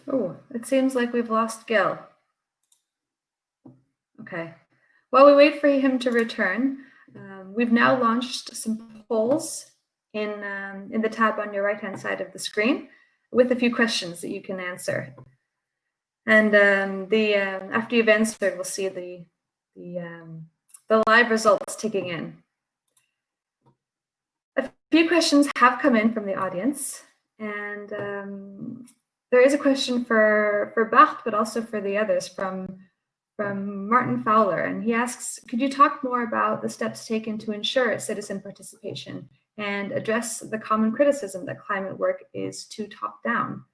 Oh, it seems like we've lost Gil. Okay. While we wait for him to return, we've now launched some polls in the tab on your right-hand side of the screen with a few questions that you can answer. And after you've answered, we'll see the live results ticking in. A few questions have come in from the audience. And there is a question for Bart, but also for the others from Martin Fowler. And he asks, could you talk more about the steps taken to ensure citizen participation and address the common criticism that climate work is too top-down?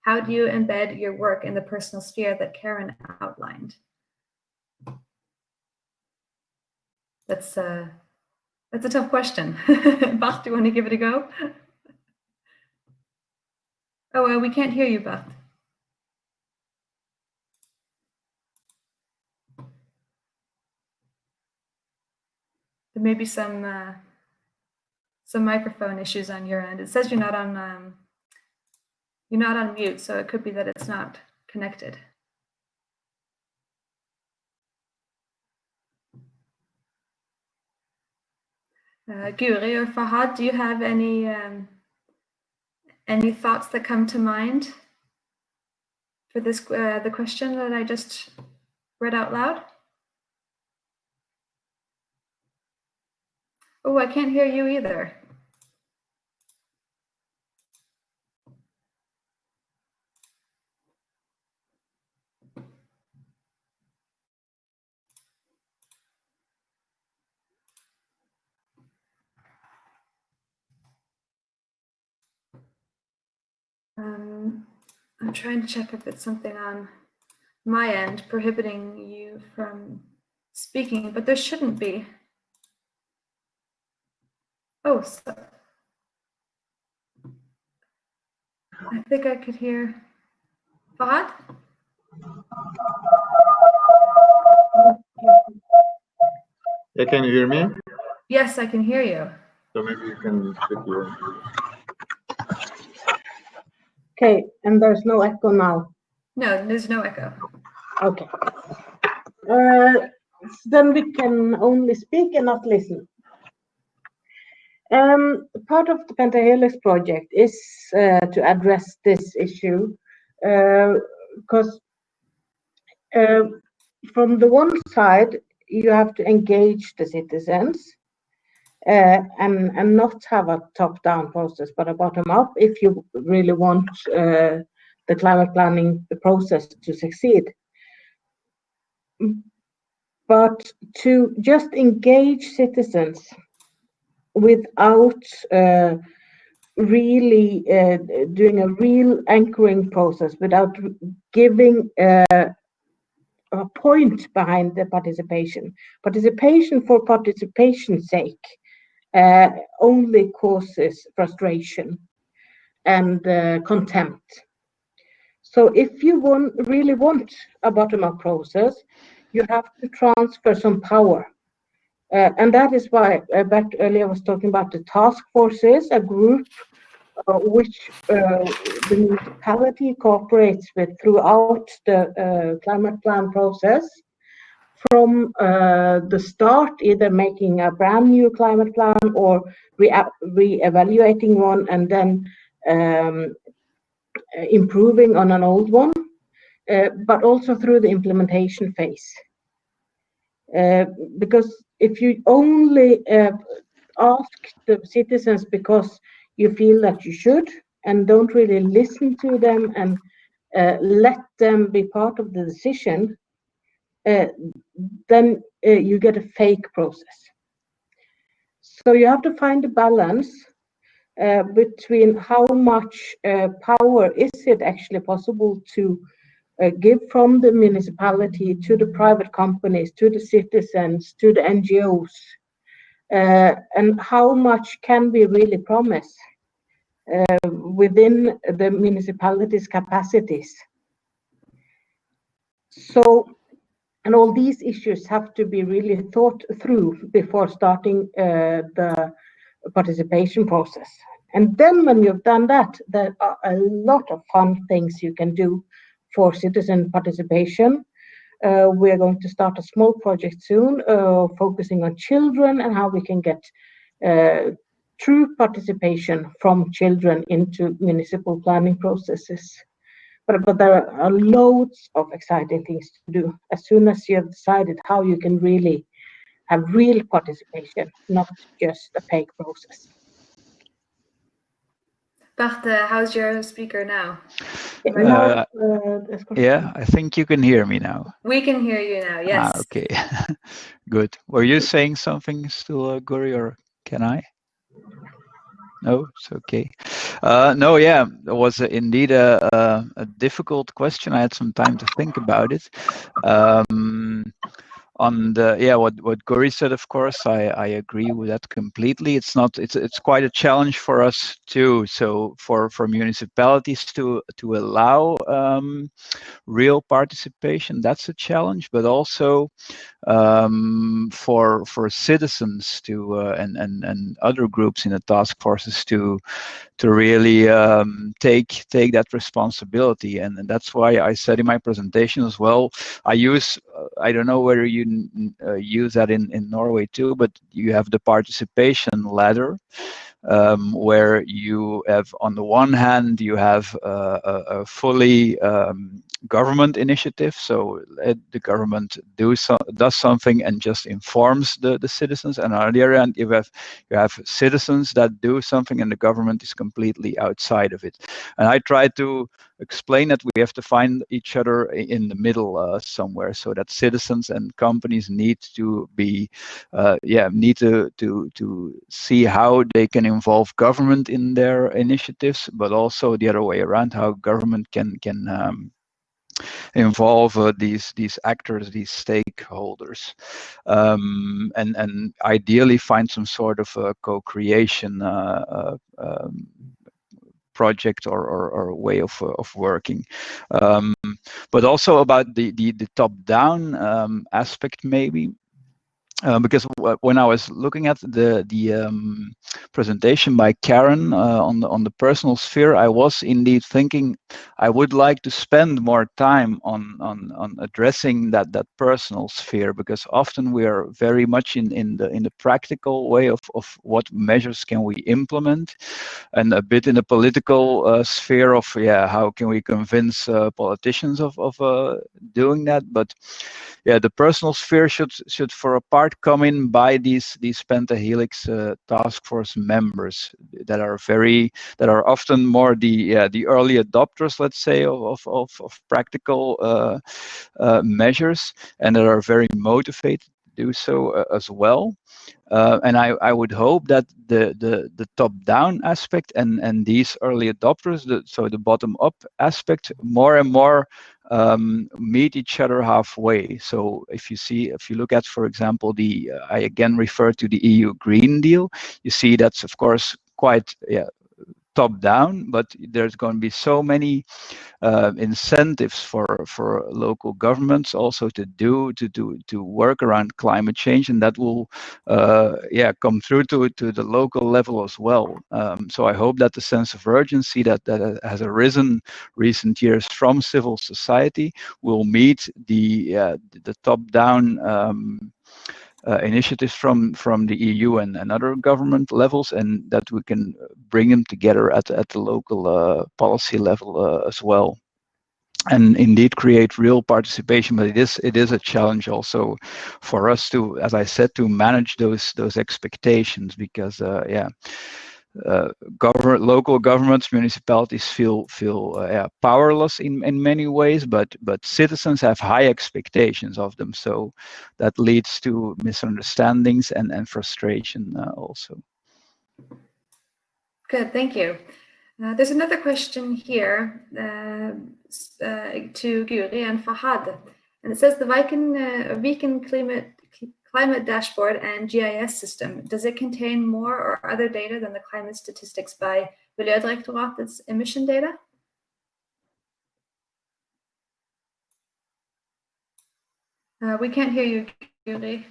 How do you embed your work in the personal sphere that Karen outlined? That's a tough question. Bart, do you want to give it a go? Oh, we can't hear you, Bart. There may be some microphone issues on your end. It says you're not on mute, so it could be that it's not connected. Guri or Fahad, do you have any thoughts that come to mind for this the question that I just read out loud? Oh, I can't hear you either. I'm trying to check if it's something on my end prohibiting you from speaking, but there shouldn't be. Oh, so I think I could hear Fahad. Yeah, can you hear me? Yes, I can hear you. So maybe you can speak here. Okay, and there's no echo now. No, there's no echo. Okay. Then we can only speak and not listen. Part of the Pentahelix project is to address this issue because from the one side, you have to engage the citizens and not have a top-down process, but a bottom-up if you really want the climate planning process to succeed. But to just engage citizens without really doing a real anchoring process, without giving a point behind the participation. Participation for participation's sake only causes frustration and contempt. So if you really want a bottom-up process, you have to transfer some power. And that is why Bert earlier was talking about the task forces, a group which the municipality cooperates with throughout the climate plan process. From the start, either making a brand new climate plan or re-evaluating one and then improving on an old one, but also through the implementation phase. Because if you only ask the citizens because you feel that you should and don't really listen to them and let them be part of the decision, then you get a fake process. So you have to find a balance between how much power is it actually possible to give from the municipality to the private companies, to the citizens, to the NGOs, and how much can we really promise within the municipality's capacities. So, and all these issues have to be really thought through before starting the participation process. And then when you've done that, there are a lot of fun things you can do for citizen participation. We're going to start a small project soon, focusing on children and how we can get true participation from children into municipal planning processes. But there are loads of exciting things to do as soon as you have decided how you can really have real participation, not just a fake process. Bart, how's your speaker now? Yeah, I think you can hear me now. We can hear you now, yes. Okay, good. Were you saying something still, Guri, or can I? No, it's okay. No, yeah, it was indeed a difficult question. I had some time to think about it. On the what Guri said, of course, I agree with that completely. It's quite a challenge for us too. So for municipalities to allow real participation, that's a challenge, but also for citizens to and other groups in the task forces to really take that responsibility, and that's why I said in my presentation as well. I use I don't know whether you use that in Norway too, but you have the participation ladder. Where you have, on the one hand, you have a fully government initiative, so the government does something and just informs the citizens, and on the other hand, you have citizens that do something and the government is completely outside of it. And I try to explain that we have to find each other in the middle somewhere, so that citizens and companies need to be need to see how they can involve government in their initiatives, but also the other way around, how government can involve these actors, these stakeholders, and ideally find some sort of co-creation project or way of working, but also about the top-down aspect maybe. Because when I was looking at the presentation by Karen on the personal sphere, I was indeed thinking I would like to spend more time on addressing that personal sphere, because often we are very much in the practical way of what measures can we implement, and a bit in the political sphere of how can we convince politicians of doing that. But the personal sphere should for a part come in by these pentahelix task force members that are often more the early adopters, let's say, of practical measures, and that are very motivated to do so as well. And I would hope that the top-down aspect and these early adopters, so the bottom-up aspect, more and more meet each other halfway. So if you look at, for example, I again refer to the EU Green Deal, you see that's of course quite top-down, but there's going to be so many incentives for local governments also to work around climate change, and that will come through to the local level as well. So I hope that the sense of urgency that has arisen recent years from civil society will meet the top-down initiatives from the EU and other government levels, and that we can bring them together at the local policy level as well, and indeed create real participation. But it is a challenge also for us to, as I said, to manage those expectations, because local governments, municipalities feel powerless in many ways, but citizens have high expectations of them, so that leads to misunderstandings and frustration also. Good, thank you. There's another question here to Guri and Fahad, and it says the Viken climate dashboard and GIS system, does it contain more or other data than the climate statistics by Miljødirektoratets emission data? We can't hear you, Guri.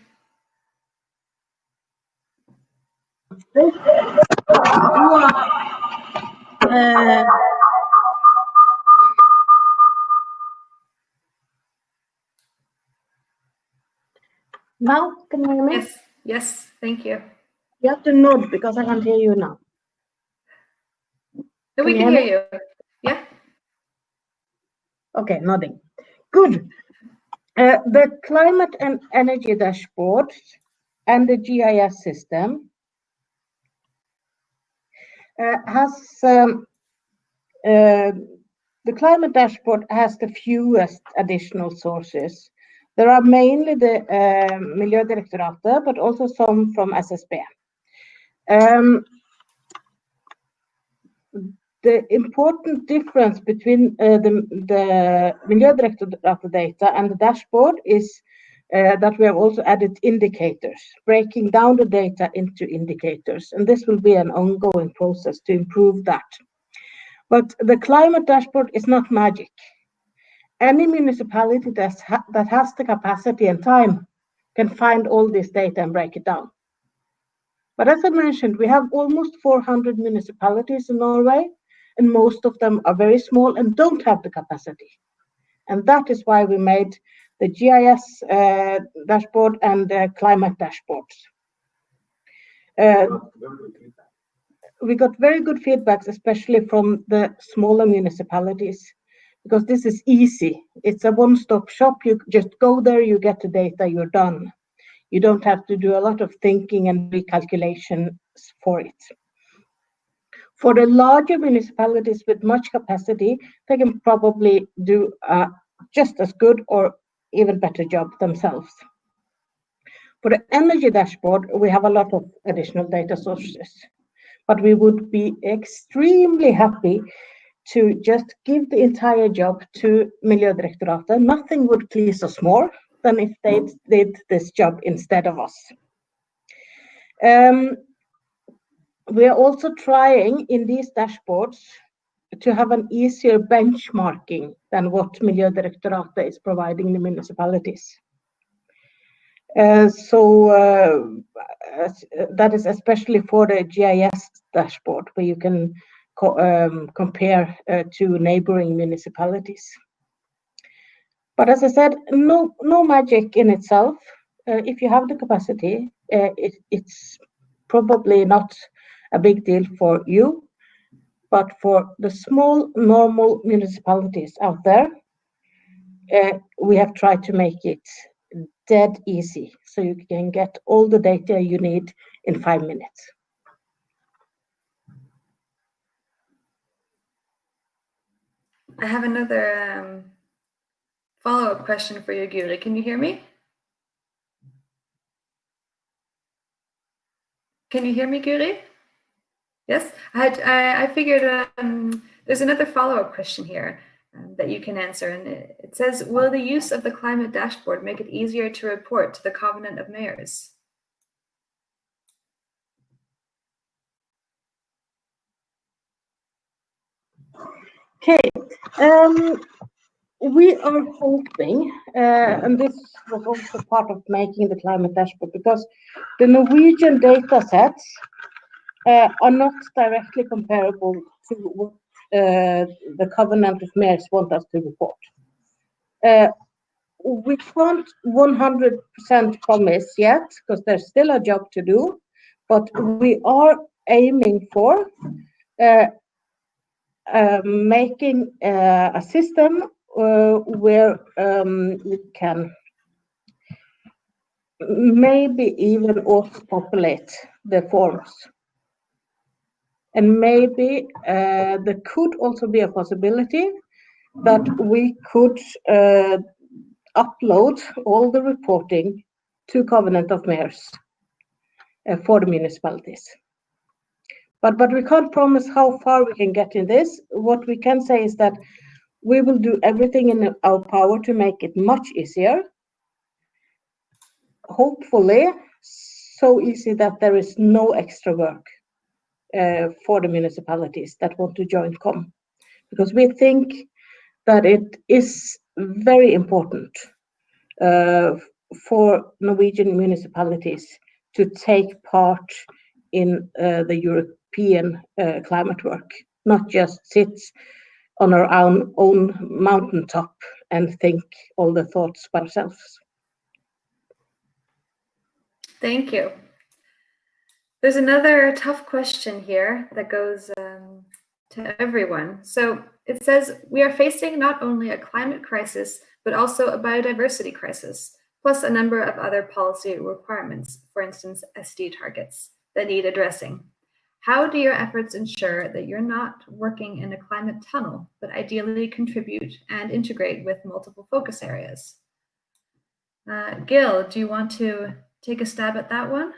Now, can you hear me? Yes, thank you. You have to nod because I can't hear you now. No, we can hear you. Yeah. Okay, nodding. Good. The climate and energy dashboard and the GIS system has the climate dashboard has the fewest additional sources. There are mainly the Miljødirektoratet, but also some from SSB. The important difference between the Miljødirektoratet data and the dashboard is that we have also added indicators, breaking down the data into indicators, and this will be an ongoing process to improve that. But the climate dashboard is not magic. Any municipality that has the capacity and time can find all this data and break it down. But as I mentioned, we have almost 400 municipalities in Norway, and most of them are very small and don't have the capacity. And that is why we made the GIS dashboard and the climate dashboards. We got very good feedbacks, especially from the smaller municipalities, because this is easy. It's a one-stop shop. You just go there, you get the data, you're done. You don't have to do a lot of thinking and recalculations for it. For the larger municipalities with much capacity, they can probably do just as good or even better job themselves. For the energy dashboard, we have a lot of additional data sources, but we would be extremely happy to just give the entire job to Miljødirektoratet. Nothing would please us more than if they did this job instead of us. We are also trying in these dashboards to have an easier benchmarking than what Miljødirektoratet is providing the municipalities. That is especially for the GIS dashboard, where you can compare to neighboring municipalities. But as I said, no magic in itself. If you have the capacity, it's probably not a big deal for you, but for the small, normal municipalities out there, we have tried to make it dead easy, so you can get all the data you need in 5 minutes. I have another follow-up question for you, Guri. Can you hear me? Can you hear me, Guri? Yes, I figured there's another follow-up question here that you can answer, and it says, will the use of the climate dashboard make it easier to report to the Covenant of Mayors? Okay, we are hoping, and this was also part of making the climate dashboard, because the Norwegian data sets are not directly comparable to what the Covenant of Mayors want us to report. We can't 100% promise yet, because there's still a job to do, but we are aiming for making a system where we can maybe even auto-populate the forms. And maybe there could also be a possibility that we could upload all the reporting to Covenant of Mayors for the municipalities. But we can't promise how far we can get in this. What we can say is that we will do everything in our power to make it much easier. Hopefully, so easy that there is no extra work for the municipalities that want to join COM. Because we think that it is very important for Norwegian municipalities to take part in the European climate work, not just sit on our own mountaintop and think all the thoughts by ourselves. Thank you. There's another tough question here that goes to everyone. So it says, we are facing not only a climate crisis, but also a biodiversity crisis, plus a number of other policy requirements, for instance, SD targets, that need addressing. How do your efforts ensure that you're not working in a climate tunnel, but ideally contribute and integrate with multiple focus areas? Gil, do you want to take a stab at that one?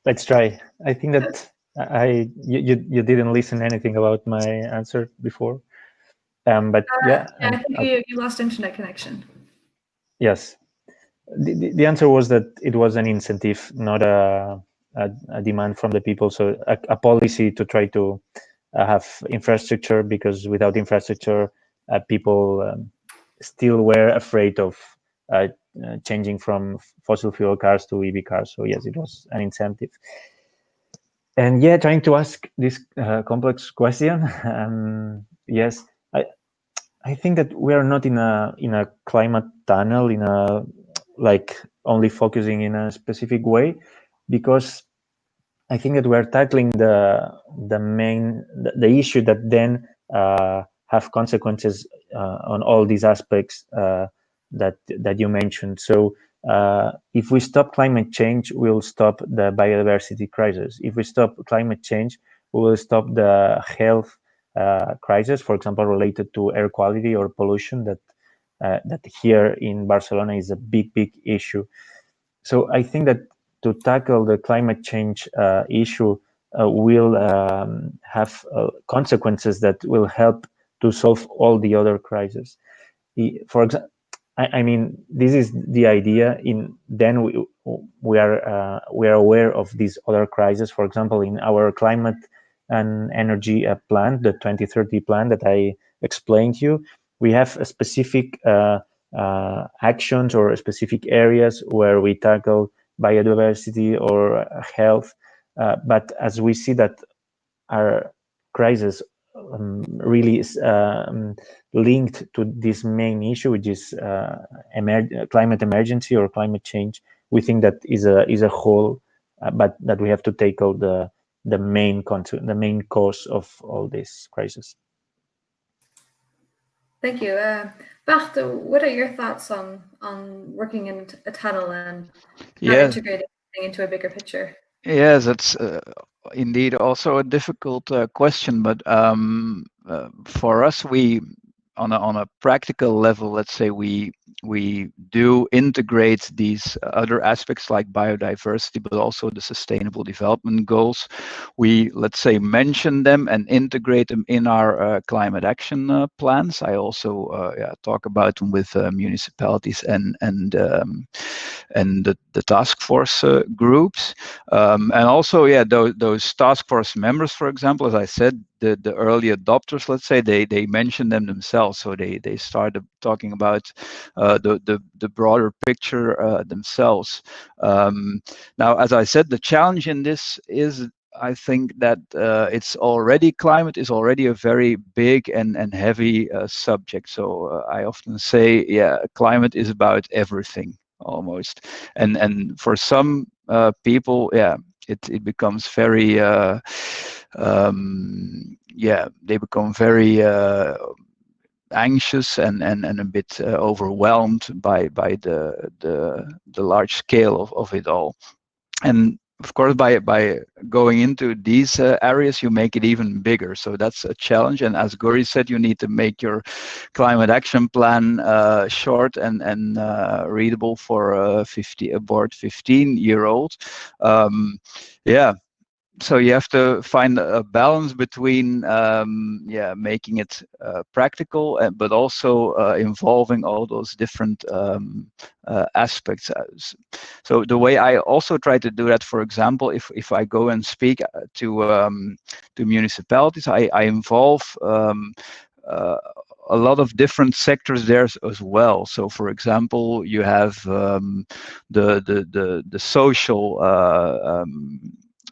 Let's try. I think that you didn't listen anything about my answer before, but yeah. I think you lost internet connection. Yes, the answer was that it was an incentive, not a demand from the people. So a policy to try to have infrastructure, because without infrastructure, people still were afraid of changing from fossil fuel cars to EV cars. So yes, it was an incentive. And yeah, trying to ask this complex question. Yes, I think that we are not in a climate tunnel, in a like only focusing in a specific way, because I think that we are tackling the issue that then have consequences on all these aspects that you mentioned. So if we stop climate change, we'll stop the biodiversity crisis. If we stop climate change, we will stop the health crisis, for example, related to air quality or pollution that here in Barcelona is a big issue. So I think that to tackle the climate change issue will have consequences that will help to solve all the other crises. For example, I mean, this is the idea. Then we are aware of these other crises. For example, in our climate and energy plan, the 2030 plan that I explained to you, we have a specific actions or specific areas where we tackle biodiversity or health. But as we see that our crisis really is linked to this main issue, which is climate emergency or climate change, we think that is a whole, but that we have to tackle the main cause of all this crisis. Thank you. Bart, what are your thoughts on working in a tunnel and not integrating into a bigger picture? Yes, that's indeed also a difficult question, but for us, we on a practical level, let's say we do integrate these other aspects like biodiversity, but also the sustainable development goals. We, let's say, mention them and integrate them in our climate action plans. I also talk about them with municipalities and the task force groups, and also those task force members, for example, as I said, the early adopters, let's say, they mention them themselves, so they started talking about the broader picture themselves. Now, as I said, the challenge in this is, I think that climate is already a very big and heavy subject. So I often say, climate is about everything almost, and for some people, it becomes very they become very anxious and a bit overwhelmed by the large scale of it all. And of course, by going into these areas, you make it even bigger. So that's a challenge. And as Guri said, you need to make your climate action plan short and readable for a 15-year-old. So you have to find a balance between making it practical, but also involving all those different aspects. So the way I also try to do that, for example, if I go and speak to municipalities, I involve a lot of different sectors there as well. So, for example, you have the social.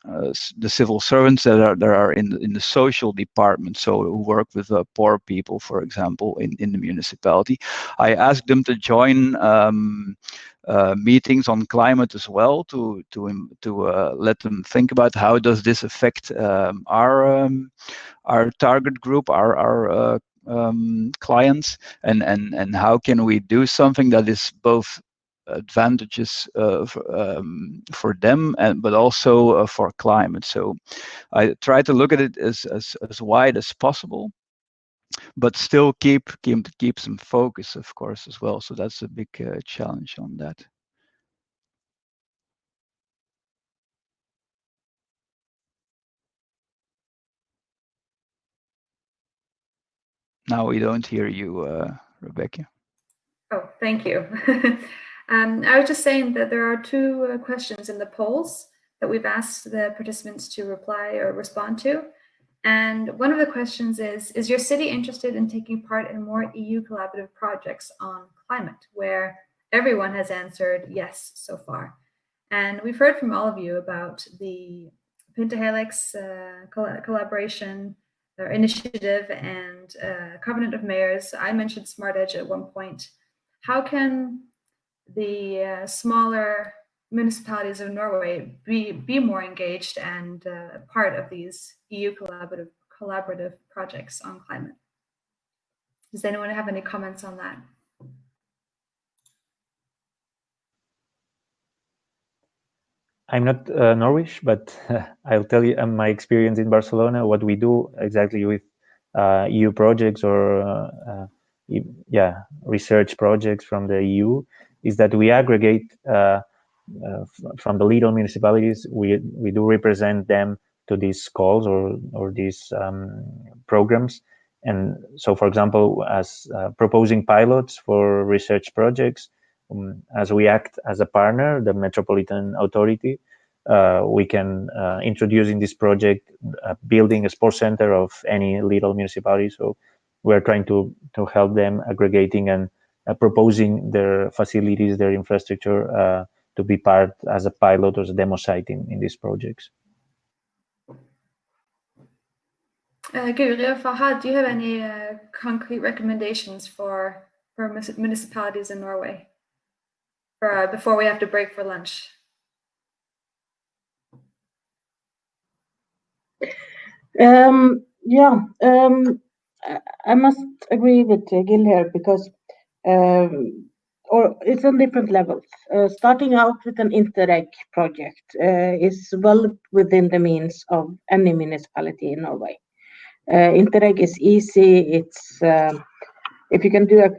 The civil servants that are in the social department, so who work with poor people, for example, in the municipality. I ask them to join meetings on climate as well, to let them think about how does this affect our target group, our clients, and how can we do something that is both advantages for them, but also for climate. So I try to look at it as wide as possible, but still keep some focus, of course, as well. So that's a big challenge on that. Now we don't hear you, Rebecca. Oh, thank you. I was just saying that there are two questions in the polls that we've asked the participants to reply or respond to. And one of the questions is your city interested in taking part in more EU collaborative projects on climate, where everyone has answered yes so far. And we've heard from all of you about the Pentahelix collaboration or initiative and Covenant of Mayors. I mentioned Smart Edge at one point. How can the smaller municipalities of Norway be more engaged and part of these EU collaborative projects on climate? Does anyone have any comments on that? I'm not Norwegian, but I'll tell you my experience in Barcelona, what we do exactly with EU projects or research projects from the EU is that we aggregate from the little municipalities. We do represent them to these calls or these programs. And so, for example, as proposing pilots for research projects, as we act as a partner, the Metropolitan Authority, we can introduce in this project building a sports center of any little municipality. So we're trying to help them aggregating and proposing their facilities, their infrastructure to be part as a pilot or as a demo site in these projects. Guri or Fahad, do you have any concrete recommendations for municipalities in Norway before we have to break for lunch? I must agree with Gil here because or it's on different levels. Starting out with an Interreg project is well within the means of any municipality in Norway. Interreg is easy. It's if you can do a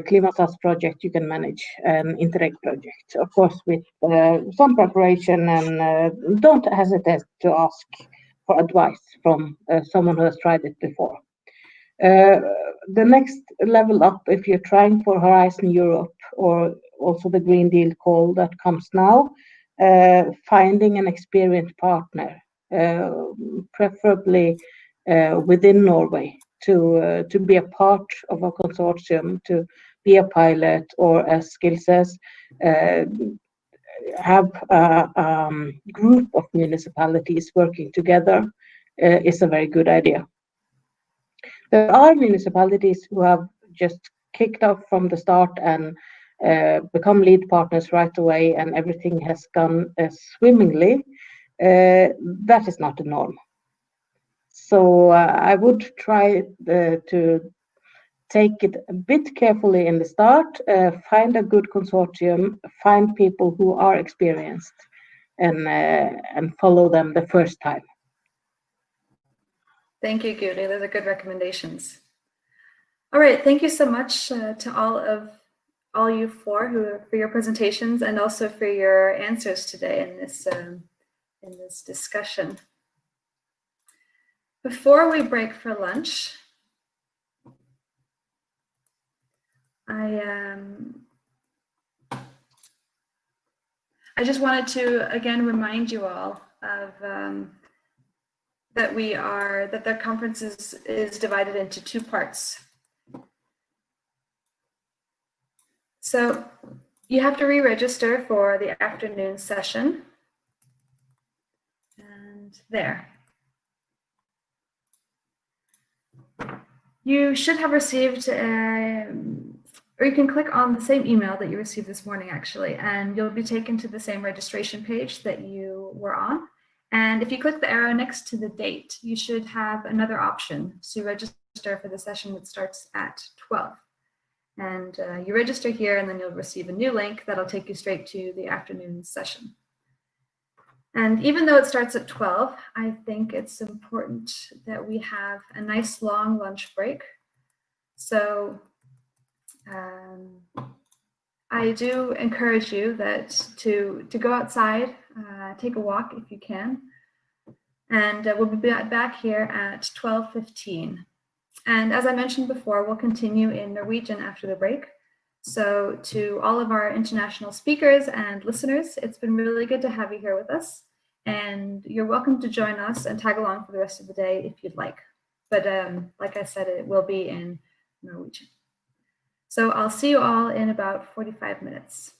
klimakonferanse project, you can manage an Interreg project, of course, with some preparation, and don't hesitate to ask for advice from someone who has tried it before. The next level up, if you're trying for Horizon Europe or also the Green Deal call that comes now, finding an experienced partner, preferably within Norway, to be a part of a consortium, to be a pilot, or as Gil says, have a group of municipalities working together is a very good idea. There are municipalities who have just kicked off from the start and become lead partners right away, and everything has gone swimmingly. That is not the norm. So I would try to take it a bit carefully in the start, find a good consortium, find people who are experienced, and follow them the first time. Thank you, Guri. Those are good recommendations. All right, thank you so much to all you four for your presentations and also for your answers today in this discussion. Before we break for lunch, I just wanted to again remind you all of that the conference is divided into two parts. So you have to re-register for the afternoon session, and there. You should have received, or you can click on the same email that you received this morning actually, and you'll be taken to the same registration page that you were on. And if you click the arrow next to the date, you should have another option to register for the session that starts at 12. And you register here, and then you'll receive a new link that'll take you straight to the afternoon session. And even though it starts at 12, I think it's important that we have a nice long lunch break. So I do encourage you that to go outside, take a walk if you can. And we'll be back here at 12:15. And as I mentioned before, we'll continue in Norwegian after the break. So to all of our international speakers and listeners, it's been really good to have you here with us. And you're welcome to join us and tag along for the rest of the day if you'd like. But like I said, it will be in Norwegian. So I'll see you all in about 45 minutes.